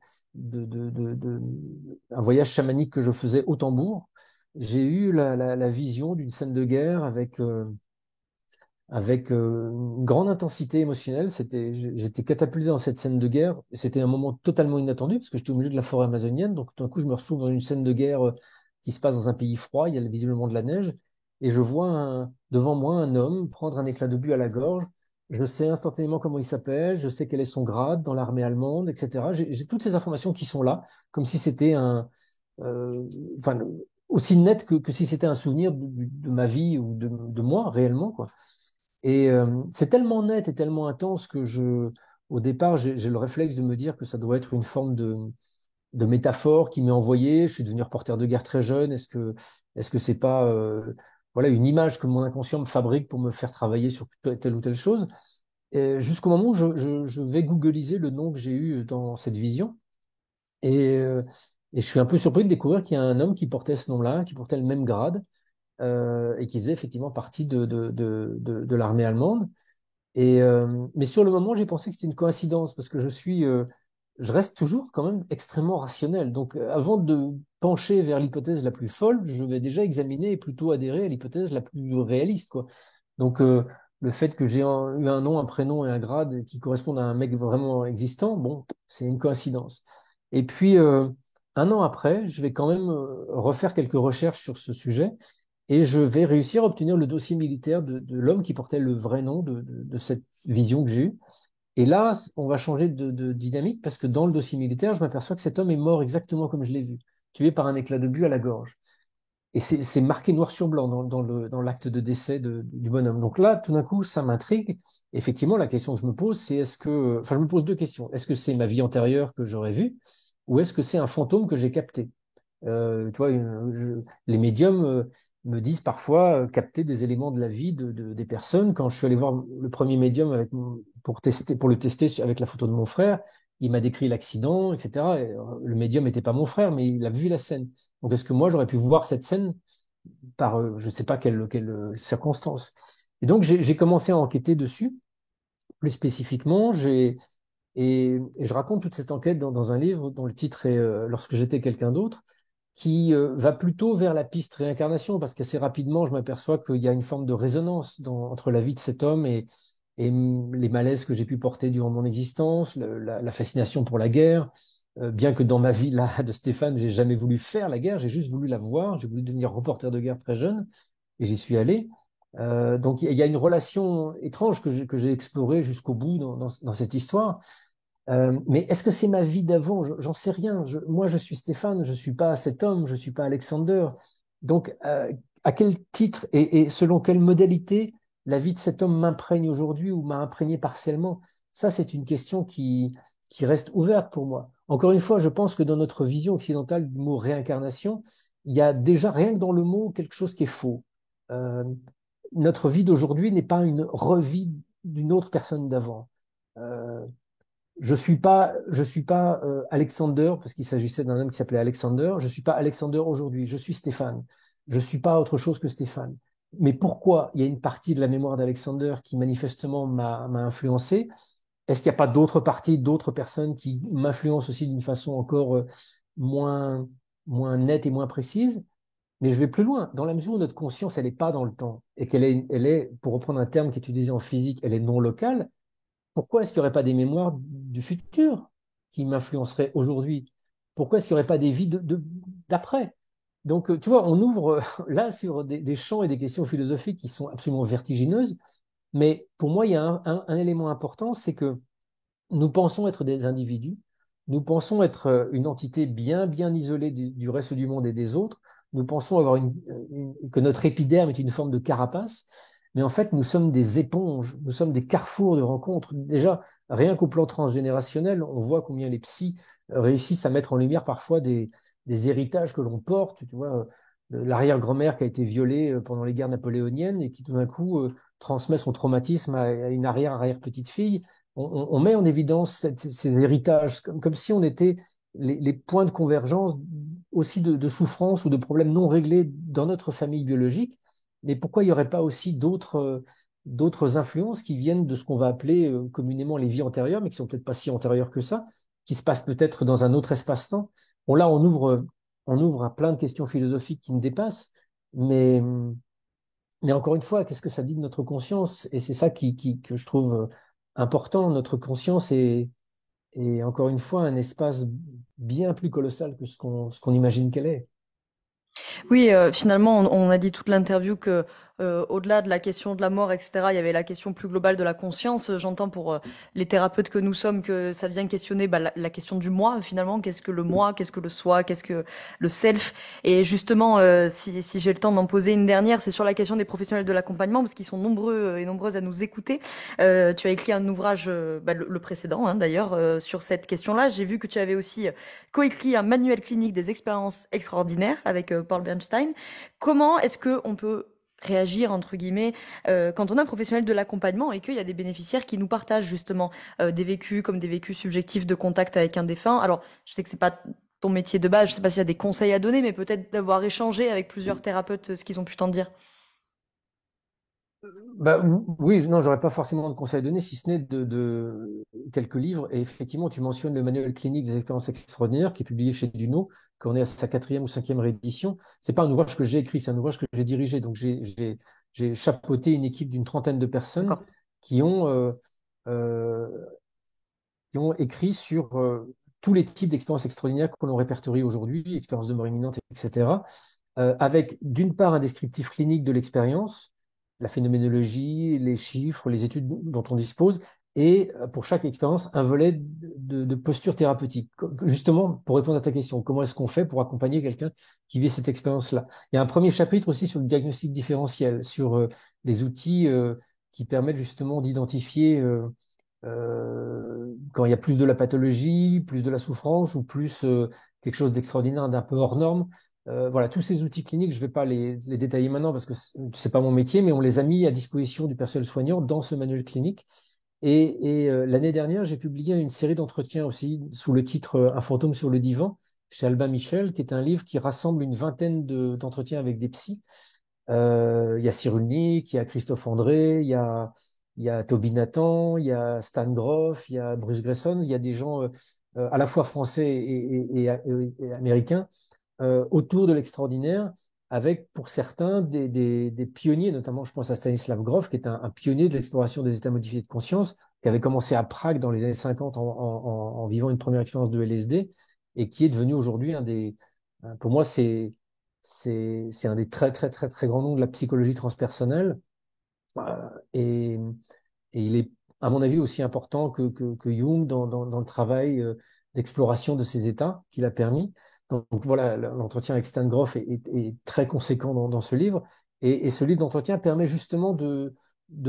Speaker 2: un voyage chamanique que je faisais au tambour. J'ai eu la vision d'une scène de guerre avec une grande intensité émotionnelle. J'étais catapulté dans cette scène de guerre. C'était un moment totalement inattendu parce que j'étais au milieu de la forêt amazonienne. Donc, tout d'un coup, je me retrouve dans une scène de guerre qui se passe dans un pays froid. Il y a visiblement de la neige. Et je vois devant moi un homme prendre un éclat d'obus à la gorge. Je sais instantanément comment il s'appelle. Je sais quel est son grade dans l'armée allemande, etc. J'ai toutes ces informations qui sont là, comme si c'était euh, enfin, aussi net que si c'était un souvenir de ma vie ou de moi réellement, quoi. Et c'est tellement net et tellement intense que au départ, j'ai le réflexe de me dire que ça doit être une forme de métaphore qui m'est envoyée. Je suis devenu reporter de guerre très jeune. Est-ce que c'est pas, voilà, une image que mon inconscient me fabrique pour me faire travailler sur telle ou telle chose? Jusqu'au moment où je vais googliser le nom que j'ai eu dans cette vision. Et, euh, et je suis un peu surpris de découvrir qu'il y a un homme qui portait ce nom-là, qui portait le même grade, et qui faisait effectivement partie de l'armée allemande. Mais sur le moment, j'ai pensé que c'était une coïncidence parce que je reste toujours quand même extrêmement rationnel. Donc, avant de pencher vers l'hypothèse la plus folle, je vais déjà examiner et plutôt adhérer à l'hypothèse la plus réaliste, quoi. Donc, le fait que j'ai eu un nom, un prénom et un grade qui correspondent à un mec vraiment existant, bon, c'est une coïncidence. Et puis, un an après, je vais quand même refaire quelques recherches sur ce sujet et je vais réussir à obtenir le dossier militaire de l'homme qui portait le vrai nom de cette vision que j'ai eue. Et là, on va changer de dynamique parce que dans le dossier militaire, je m'aperçois que cet homme est mort exactement comme je l'ai vu, tué par un éclat de but à la gorge. et c'est marqué noir sur blanc dans l'acte de décès du bonhomme. Donc là, tout d'un coup, ça m'intrigue. Effectivement, la question que je me pose, c'est enfin, je me pose deux questions. Est-ce que c'est ma vie antérieure que j'aurais vue, ou est-ce que c'est un fantôme que j'ai capté? Tu vois, les médiums me disent parfois capter des éléments de la vie des personnes. Quand je suis allé voir le premier médium pour le tester avec la photo de mon frère, il m'a décrit l'accident, etc. Et, le médium n'était pas mon frère, mais il a vu la scène. Donc, est-ce que moi, j'aurais pu voir cette scène par je ne sais pas quelle circonstance? Et donc, j'ai commencé à enquêter dessus. Plus spécifiquement, et je raconte toute cette enquête dans un livre dont le titre est Lorsque j'étais quelqu'un d'autre, qui va plutôt vers la piste réincarnation, parce qu'assez rapidement, je m'aperçois qu'il y a une forme de résonance entre la vie de cet homme et les malaises que j'ai pu porter durant mon existence, la fascination pour la guerre. Bien que dans ma vie là de Stéphane, j'ai jamais voulu faire la guerre, j'ai juste voulu la voir, j'ai voulu devenir reporter de guerre très jeune, et j'y suis allé. Donc il y a une relation étrange que j'ai explorée jusqu'au bout dans cette histoire. Mais est-ce que c'est ma vie d'avant? J'en sais rien. Moi, je suis Stéphane, je ne suis pas cet homme, je ne suis pas Alexander. Donc, à quel titre et selon quelle modalité la vie de cet homme m'imprègne aujourd'hui ou m'a imprégné partiellement? Ça, c'est une question qui reste ouverte pour moi. Encore une fois, je pense que dans notre vision occidentale du mot réincarnation, il y a déjà rien que dans le mot quelque chose qui est faux. Euh, Notre vie d'aujourd'hui n'est pas une revie d'une autre personne d'avant. Euh, je suis pas Alexander, parce qu'il s'agissait d'un homme qui s'appelait Alexander. Je suis pas Alexander aujourd'hui. Je suis Stéphane. Je suis pas autre chose que Stéphane. Mais pourquoi il y a une partie de la mémoire d'Alexander qui manifestement m'a influencé? Est-ce qu'il n'y a pas d'autres parties, d'autres personnes qui m'influencent aussi d'une façon encore moins, moins nette et moins précise? Mais je vais plus loin. Dans la mesure où notre conscience, elle n'est pas dans le temps et elle est, pour reprendre un terme qui est utilisé en physique, elle est non locale. Pourquoi est-ce qu'il n'y aurait pas des mémoires du futur qui m'influenceraient aujourd'hui? Pourquoi est-ce qu'il n'y aurait pas des vies d'après? Donc, tu vois, on ouvre là sur des champs et des questions philosophiques qui sont absolument vertigineuses. Mais pour moi, il y a un élément important, c'est que nous pensons être des individus, nous pensons être une entité bien, bien isolée du reste du monde et des autres, nous pensons avoir que notre épiderme est une forme de carapace, mais en fait, nous sommes des éponges, nous sommes des carrefours de rencontres. Déjà, rien qu'au plan transgénérationnel, on voit combien les psys réussissent à mettre en lumière parfois des héritages que l'on porte. Tu vois, l'arrière-grand-mère qui a été violée pendant les guerres napoléoniennes et qui tout d'un coup transmet son traumatisme à une arrière-petite-fille. On met en évidence ces héritages, comme si on était les points de convergence aussi de souffrances ou de problèmes non réglés dans notre famille biologique. Mais pourquoi il n'y aurait pas aussi d'autres influences qui viennent de ce qu'on va appeler communément les vies antérieures, mais qui sont peut-être pas si antérieures que ça, qui se passent peut-être dans un autre espace-temps? Bon, là, on ouvre à plein de questions philosophiques qui me dépassent, mais, mais encore une fois, qu'est-ce que ça dit de notre conscience? Et c'est ça que je trouve important. Notre conscience est encore une fois un espace bien plus colossal que ce qu'on imagine qu'elle est.
Speaker 1: Oui, finalement, on a dit toute l'interview que, au-delà de la question de la mort, etc., il y avait la question plus globale de la conscience. J'entends pour les thérapeutes que nous sommes que ça vient questionner bah, la question du moi, finalement. Qu'est-ce que le moi? Qu'est-ce que le soi? Qu'est-ce que le self? Et justement, si j'ai le temps d'en poser une dernière, c'est sur la question des professionnels de l'accompagnement, parce qu'ils sont nombreux et nombreuses à nous écouter. Tu as écrit un ouvrage, bah, le précédent, hein, d'ailleurs, sur cette question-là. J'ai vu que tu avais aussi coécrit un manuel clinique des expériences extraordinaires avec Paul Bernstein. Comment est-ce que on peut réagir entre guillemets quand on est un professionnel de l'accompagnement et qu'il y a des bénéficiaires qui nous partagent justement des vécus comme des vécus subjectifs de contact avec un défunt. Alors, je sais que c'est pas ton métier de base, je sais pas s'il y a des conseils à donner, mais peut-être d'avoir échangé avec plusieurs thérapeutes ce qu'ils ont pu t'en dire.
Speaker 2: Bah, oui, non, j'aurais pas forcément de conseils à donner, si ce n'est de quelques livres. Et effectivement, tu mentionnes le manuel clinique des expériences extraordinaires qui est publié chez Duno, qu'on est à sa quatrième ou cinquième réédition. C'est pas un ouvrage que j'ai écrit, c'est un ouvrage que j'ai dirigé. Donc, j'ai chapeauté une équipe d'une trentaine de personnes
Speaker 1: D'accord.
Speaker 2: qui ont, euh, euh, qui ont écrit sur tous les types d'expériences extraordinaires que l'on répertorie aujourd'hui, expériences de mort imminente, etc., avec d'une part un descriptif clinique de l'expérience, la phénoménologie, les chiffres, les études dont on dispose, et pour chaque expérience, un volet de posture thérapeutique. Justement, pour répondre à ta question, comment est-ce qu'on fait pour accompagner quelqu'un qui vit cette expérience-là? Il y a un premier chapitre aussi sur le diagnostic différentiel, sur les outils qui permettent justement d'identifier quand il y a plus de la pathologie, plus de la souffrance ou plus quelque chose d'extraordinaire, d'un peu hors norme. Voilà, tous ces outils cliniques, je ne vais pas les détailler maintenant parce que c'est pas mon métier, mais on les a mis à disposition du personnel soignant dans ce manuel clinique. L'année dernière, j'ai publié une série d'entretiens aussi sous le titre Un fantôme sur le divan chez Albin Michel, qui est un livre qui rassemble une vingtaine d'entretiens avec des psys. Il y a Cyrulnik, il y a Christophe André, il y a Toby Nathan, il y a Stan Groff, il y a Bruce Grayson, il y a des gens à la fois français et américains autour de l'extraordinaire, avec pour certains des pionniers, notamment je pense à Stanislav Grof, qui est un pionnier de l'exploration des états modifiés de conscience, qui avait commencé à Prague dans les années 50 en vivant une première expérience de LSD, et qui est devenu aujourd'hui pour moi, c'est un des très, très, très, très grands noms de la psychologie transpersonnelle. Euh, et, et il est, à mon avis, aussi important que Jung dans le travail d'exploration de ces états qu'il a permis. Donc voilà, l'entretien avec Stan Grof est très conséquent dans ce livre. Et ce livre d'entretien permet justement de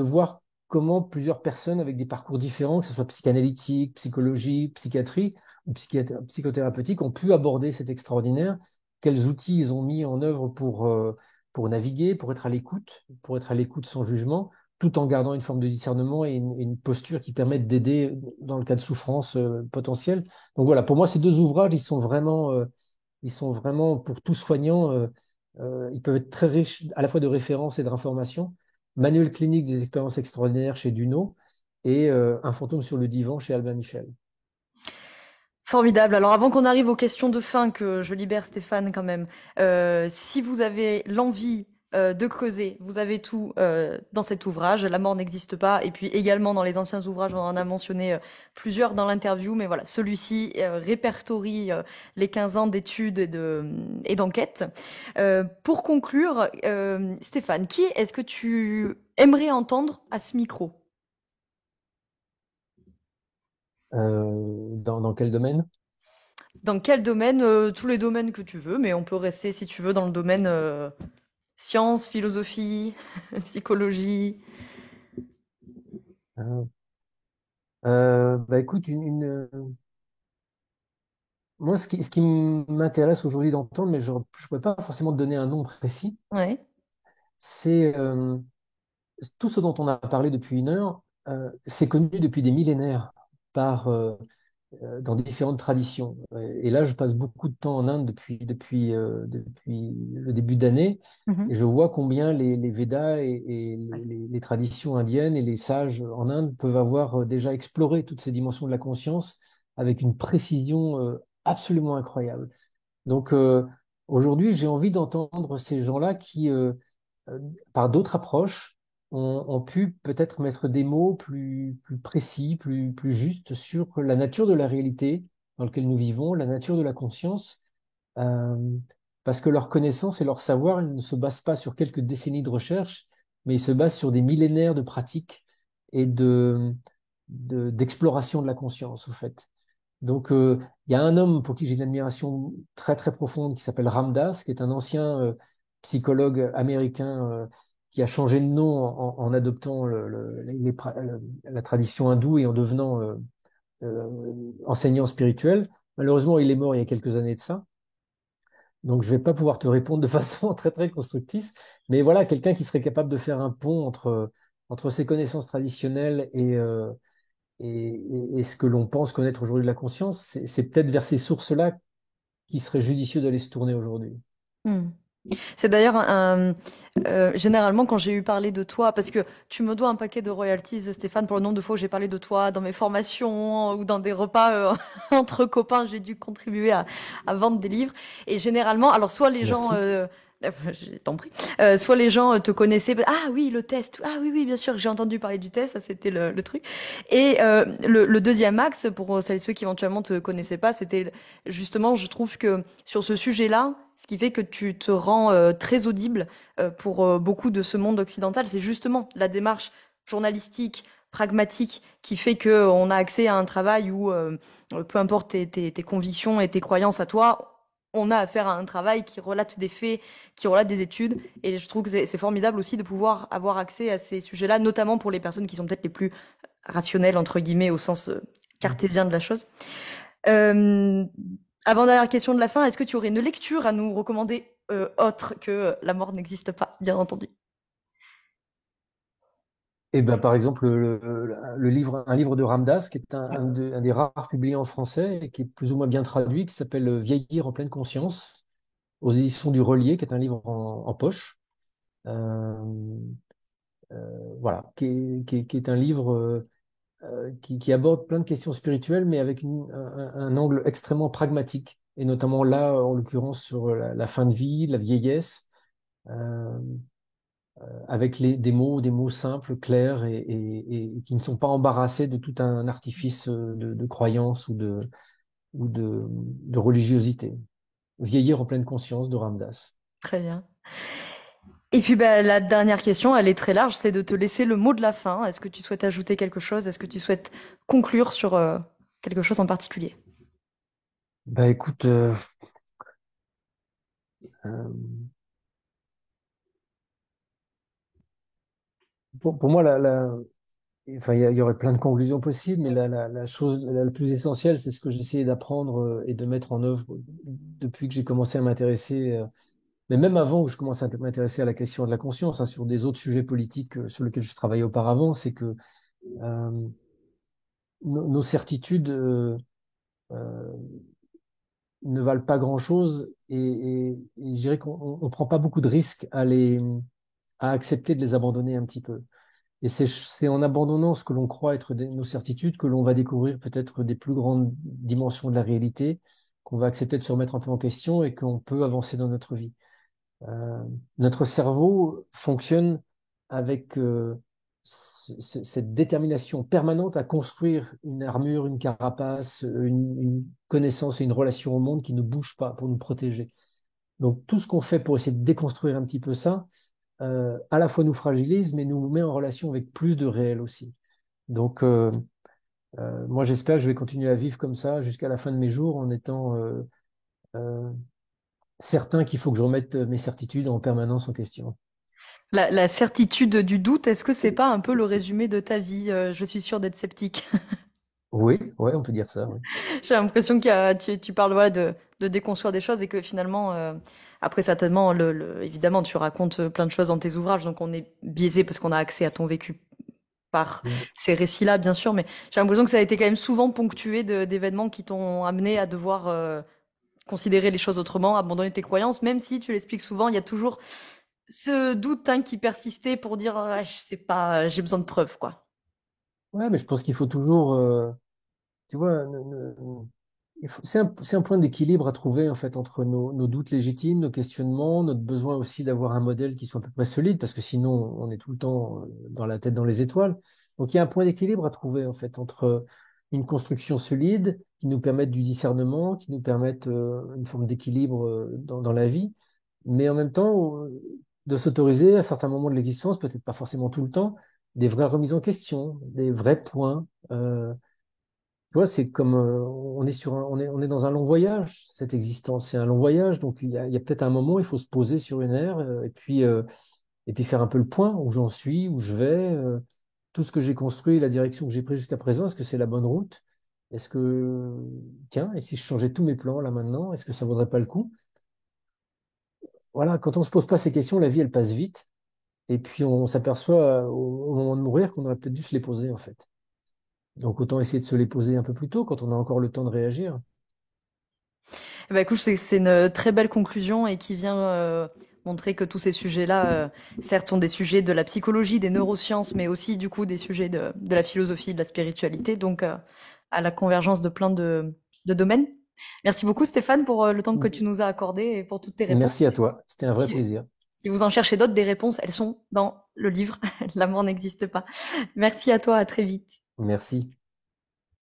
Speaker 2: voir comment plusieurs personnes avec des parcours différents, que ce soit psychanalytique, psychologie, psychiatrie ou psychothérapeutique, ont pu aborder cet extraordinaire, quels outils ils ont mis en œuvre pour naviguer, pour être à l'écoute sans jugement, tout en gardant une forme de discernement et une posture qui permettent d'aider dans le cas de souffrance potentielle. Donc voilà, pour moi, ces deux ouvrages, ils sont vraiment pour tout soignant, ils peuvent être très riches à la fois de références et d'informations. Manuel clinique des expériences extraordinaires chez Duno et Un fantôme sur le divan chez Albin Michel.
Speaker 1: Formidable. Alors avant qu'on arrive aux questions de fin, que je libère Stéphane quand même, si vous avez l'envie de creuser, vous avez tout dans cet ouvrage. La mort n'existe pas. Et puis également dans les anciens ouvrages, on en a mentionné plusieurs dans l'interview, mais voilà, celui-ci répertorie les 15 ans d'études et d'enquête. Pour conclure, Stéphane, qui est-ce que tu aimerais entendre à ce micro?
Speaker 2: Dans quel domaine?
Speaker 1: Dans quel domaine? Tous les domaines que tu veux, mais on peut rester, si tu veux, dans le domaine sciences, philosophie, psychologie.
Speaker 2: Hein. Bah écoute, moi, ce qui m'intéresse aujourd'hui d'entendre, mais je ne pourrais pas forcément te donner un nom précis,
Speaker 1: Ouais.
Speaker 2: c'est tout ce dont on a parlé depuis une heure, c'est connu depuis des millénaires dans différentes traditions. Et là, je passe beaucoup de temps en Inde depuis le début d'année,
Speaker 1: Mhm.
Speaker 2: et je vois combien les Védas et les traditions indiennes et les sages en Inde peuvent avoir déjà exploré toutes ces dimensions de la conscience avec une précision absolument incroyable. Donc aujourd'hui, j'ai envie d'entendre ces gens-là qui, euh, par d'autres approches, ont pu peut-être mettre des mots plus précis, plus justes sur la nature de la réalité dans laquelle nous vivons, la nature de la conscience, euh, parce que leur connaissance et leur savoir, ils ne se basent pas sur quelques décennies de recherche, mais ils se basent sur des millénaires de pratiques et d'exploration de la conscience, au fait. Donc, il y a un homme pour qui j'ai une admiration très très profonde qui s'appelle Ramdas, qui est un ancien psychologue américain qui a changé de nom en adoptant la tradition hindoue et en devenant enseignant spirituel. Malheureusement, il est mort il y a quelques années de ça. Donc, je ne vais pas pouvoir te répondre de façon très très constructive, mais voilà, quelqu'un qui serait capable de faire un pont entre ses connaissances traditionnelles et ce que l'on pense connaître aujourd'hui de la conscience, c'est peut-être vers ces sources-là qu'il serait judicieux d'aller se tourner aujourd'hui.
Speaker 1: Hmm. C'est d'ailleurs généralement quand j'ai eu parlé de toi, parce que tu me dois un paquet de royalties, Stéphane, pour le nombre de fois où j'ai parlé de toi dans mes formations ou dans des repas entre copains, j'ai dû contribuer à vendre des livres. Et généralement, alors soit les gens,
Speaker 2: Merci.
Speaker 1: je t'en prie, soit les gens te connaissaient, ah oui, le test, ah oui, oui, bien sûr, j'ai entendu parler du test, ça c'était le truc. Et le deuxième axe, pour celles et ceux qui éventuellement te connaissaient pas, c'était justement, je trouve que sur ce sujet-là, ce qui fait que tu te rends très audible pour beaucoup de ce monde occidental, c'est justement la démarche journalistique, pragmatique qui fait que on a accès à un travail où, peu importe tes convictions et tes croyances à toi, on a affaire à un travail qui relate des faits, qui relate des études. Et je trouve que c'est formidable aussi de pouvoir avoir accès à ces sujets-là, notamment pour les personnes qui sont peut-être les plus rationnelles, entre guillemets, au sens cartésien de la chose. Euh, Avant-dernière question de la fin, est-ce que tu aurais une lecture à nous recommander autre que La mort n'existe pas, bien entendu?
Speaker 2: Et ben, par exemple, le livre, un livre de Ramdas, qui est un des rares publiés en français et qui est plus ou moins bien traduit, qui s'appelle Vieillir en pleine conscience, aux éditions du Relier, qui est un livre en poche. Euh, voilà, qui est un livre qui aborde plein de questions spirituelles, mais avec un angle extrêmement pragmatique, et notamment là, en l'occurrence, sur la fin de vie, la vieillesse, euh, avec des mots simples, clairs, et qui ne sont pas embarrassés de tout un artifice de croyance de religiosité. Vieillir en pleine conscience de Ramdas.
Speaker 1: Très bien. Et puis bah, la dernière question, elle est très large, c'est de te laisser le mot de la fin. Est-ce que tu souhaites ajouter quelque chose? Est-ce que tu souhaites conclure sur quelque chose en particulier?
Speaker 2: Bah écoute, euh, pour moi, enfin, il y aurait plein de conclusions possibles, mais la chose la plus essentielle, c'est ce que j'essayais d'apprendre et de mettre en œuvre depuis que j'ai commencé à m'intéresser, mais même avant que je commence à m'intéresser à la question de la conscience, hein, sur des autres sujets politiques sur lesquels je travaillais auparavant, c'est que euh, nos certitudes euh, ne valent pas grand-chose et je dirais qu'on ne prend pas beaucoup de risques à accepter de les abandonner un petit peu. Et c'est en abandonnant ce que l'on croit être nos certitudes que l'on va découvrir peut-être des plus grandes dimensions de la réalité, qu'on va accepter de se remettre un peu en question et qu'on peut avancer dans notre vie. Euh, Notre cerveau fonctionne avec cette détermination permanente à construire une armure, une carapace, une connaissance et une relation au monde qui ne bouge pas pour nous protéger. Donc tout ce qu'on fait pour essayer de déconstruire un petit peu ça, à la fois nous fragilise, mais nous met en relation avec plus de réel aussi. Donc, moi, j'espère que je vais continuer à vivre comme ça jusqu'à la fin de mes jours en étant euh, certain qu'il faut que je remette mes certitudes en permanence en question.
Speaker 1: La certitude du doute, est-ce que c'est pas un peu le résumé de ta vie? Je suis sûre d'être sceptique.
Speaker 2: Oui, ouais, on peut dire ça. Oui.
Speaker 1: J'ai l'impression que tu parles voilà, de déconstruire des choses et que finalement, après certainement, évidemment, tu racontes plein de choses dans tes ouvrages, donc on est biaisé parce qu'on a accès à ton vécu par
Speaker 2: Mm.
Speaker 1: ces récits-là, bien sûr, mais j'ai l'impression que ça a été quand même souvent ponctué d'événements qui t'ont amené à devoir considérer les choses autrement, abandonner tes croyances, même si tu l'expliques souvent, il y a toujours ce doute hein, qui persistait pour dire, ah, je sais pas, j'ai besoin de preuves, quoi.
Speaker 2: Ouais, mais je pense qu'il faut toujours, tu vois, c'est un point d'équilibre à trouver en fait entre nos doutes légitimes, nos questionnements, notre besoin aussi d'avoir un modèle qui soit à peu près solide, parce que sinon on est tout le temps dans la tête dans les étoiles. Donc il y a un point d'équilibre à trouver en fait entre une construction solide qui nous permette du discernement, qui nous permette une forme d'équilibre dans la vie, mais en même temps de s'autoriser à certains moments de l'existence, peut-être pas forcément tout le temps, des vraies remises en question, des vrais points. Tu vois, c'est comme on est on est dans un long voyage, cette existence, c'est un long voyage, donc il y a peut-être un moment, il faut se poser sur une aire et puis faire un peu le point où j'en suis, où je vais, tout ce que j'ai construit, la direction que j'ai prise jusqu'à présent, est-ce que c'est la bonne route? Est-ce que, tiens, et si je changeais tous mes plans là maintenant, est-ce que ça vaudrait pas le coup? Voilà, quand on se pose pas ces questions, la vie elle passe vite, et puis on s'aperçoit au moment de mourir qu'on aurait peut-être dû se les poser en fait. Donc autant essayer de se les poser un peu plus tôt quand on a encore le temps de réagir.
Speaker 1: Eh ben, écoute, c'est une très belle conclusion et qui vient montrer que tous ces sujets-là, certes, sont des sujets de la psychologie, des neurosciences, mais aussi du coup des sujets de la philosophie, de la spiritualité, donc à la convergence de plein de domaines. Merci beaucoup Stéphane pour le temps que tu nous as accordé et pour toutes tes réponses.
Speaker 2: Merci à toi, c'était un vrai
Speaker 1: Si,
Speaker 2: plaisir.
Speaker 1: si vous en cherchez d'autres, des réponses, elles sont dans le livre L'amour n'existe pas. Merci à toi, à très vite.
Speaker 2: Merci.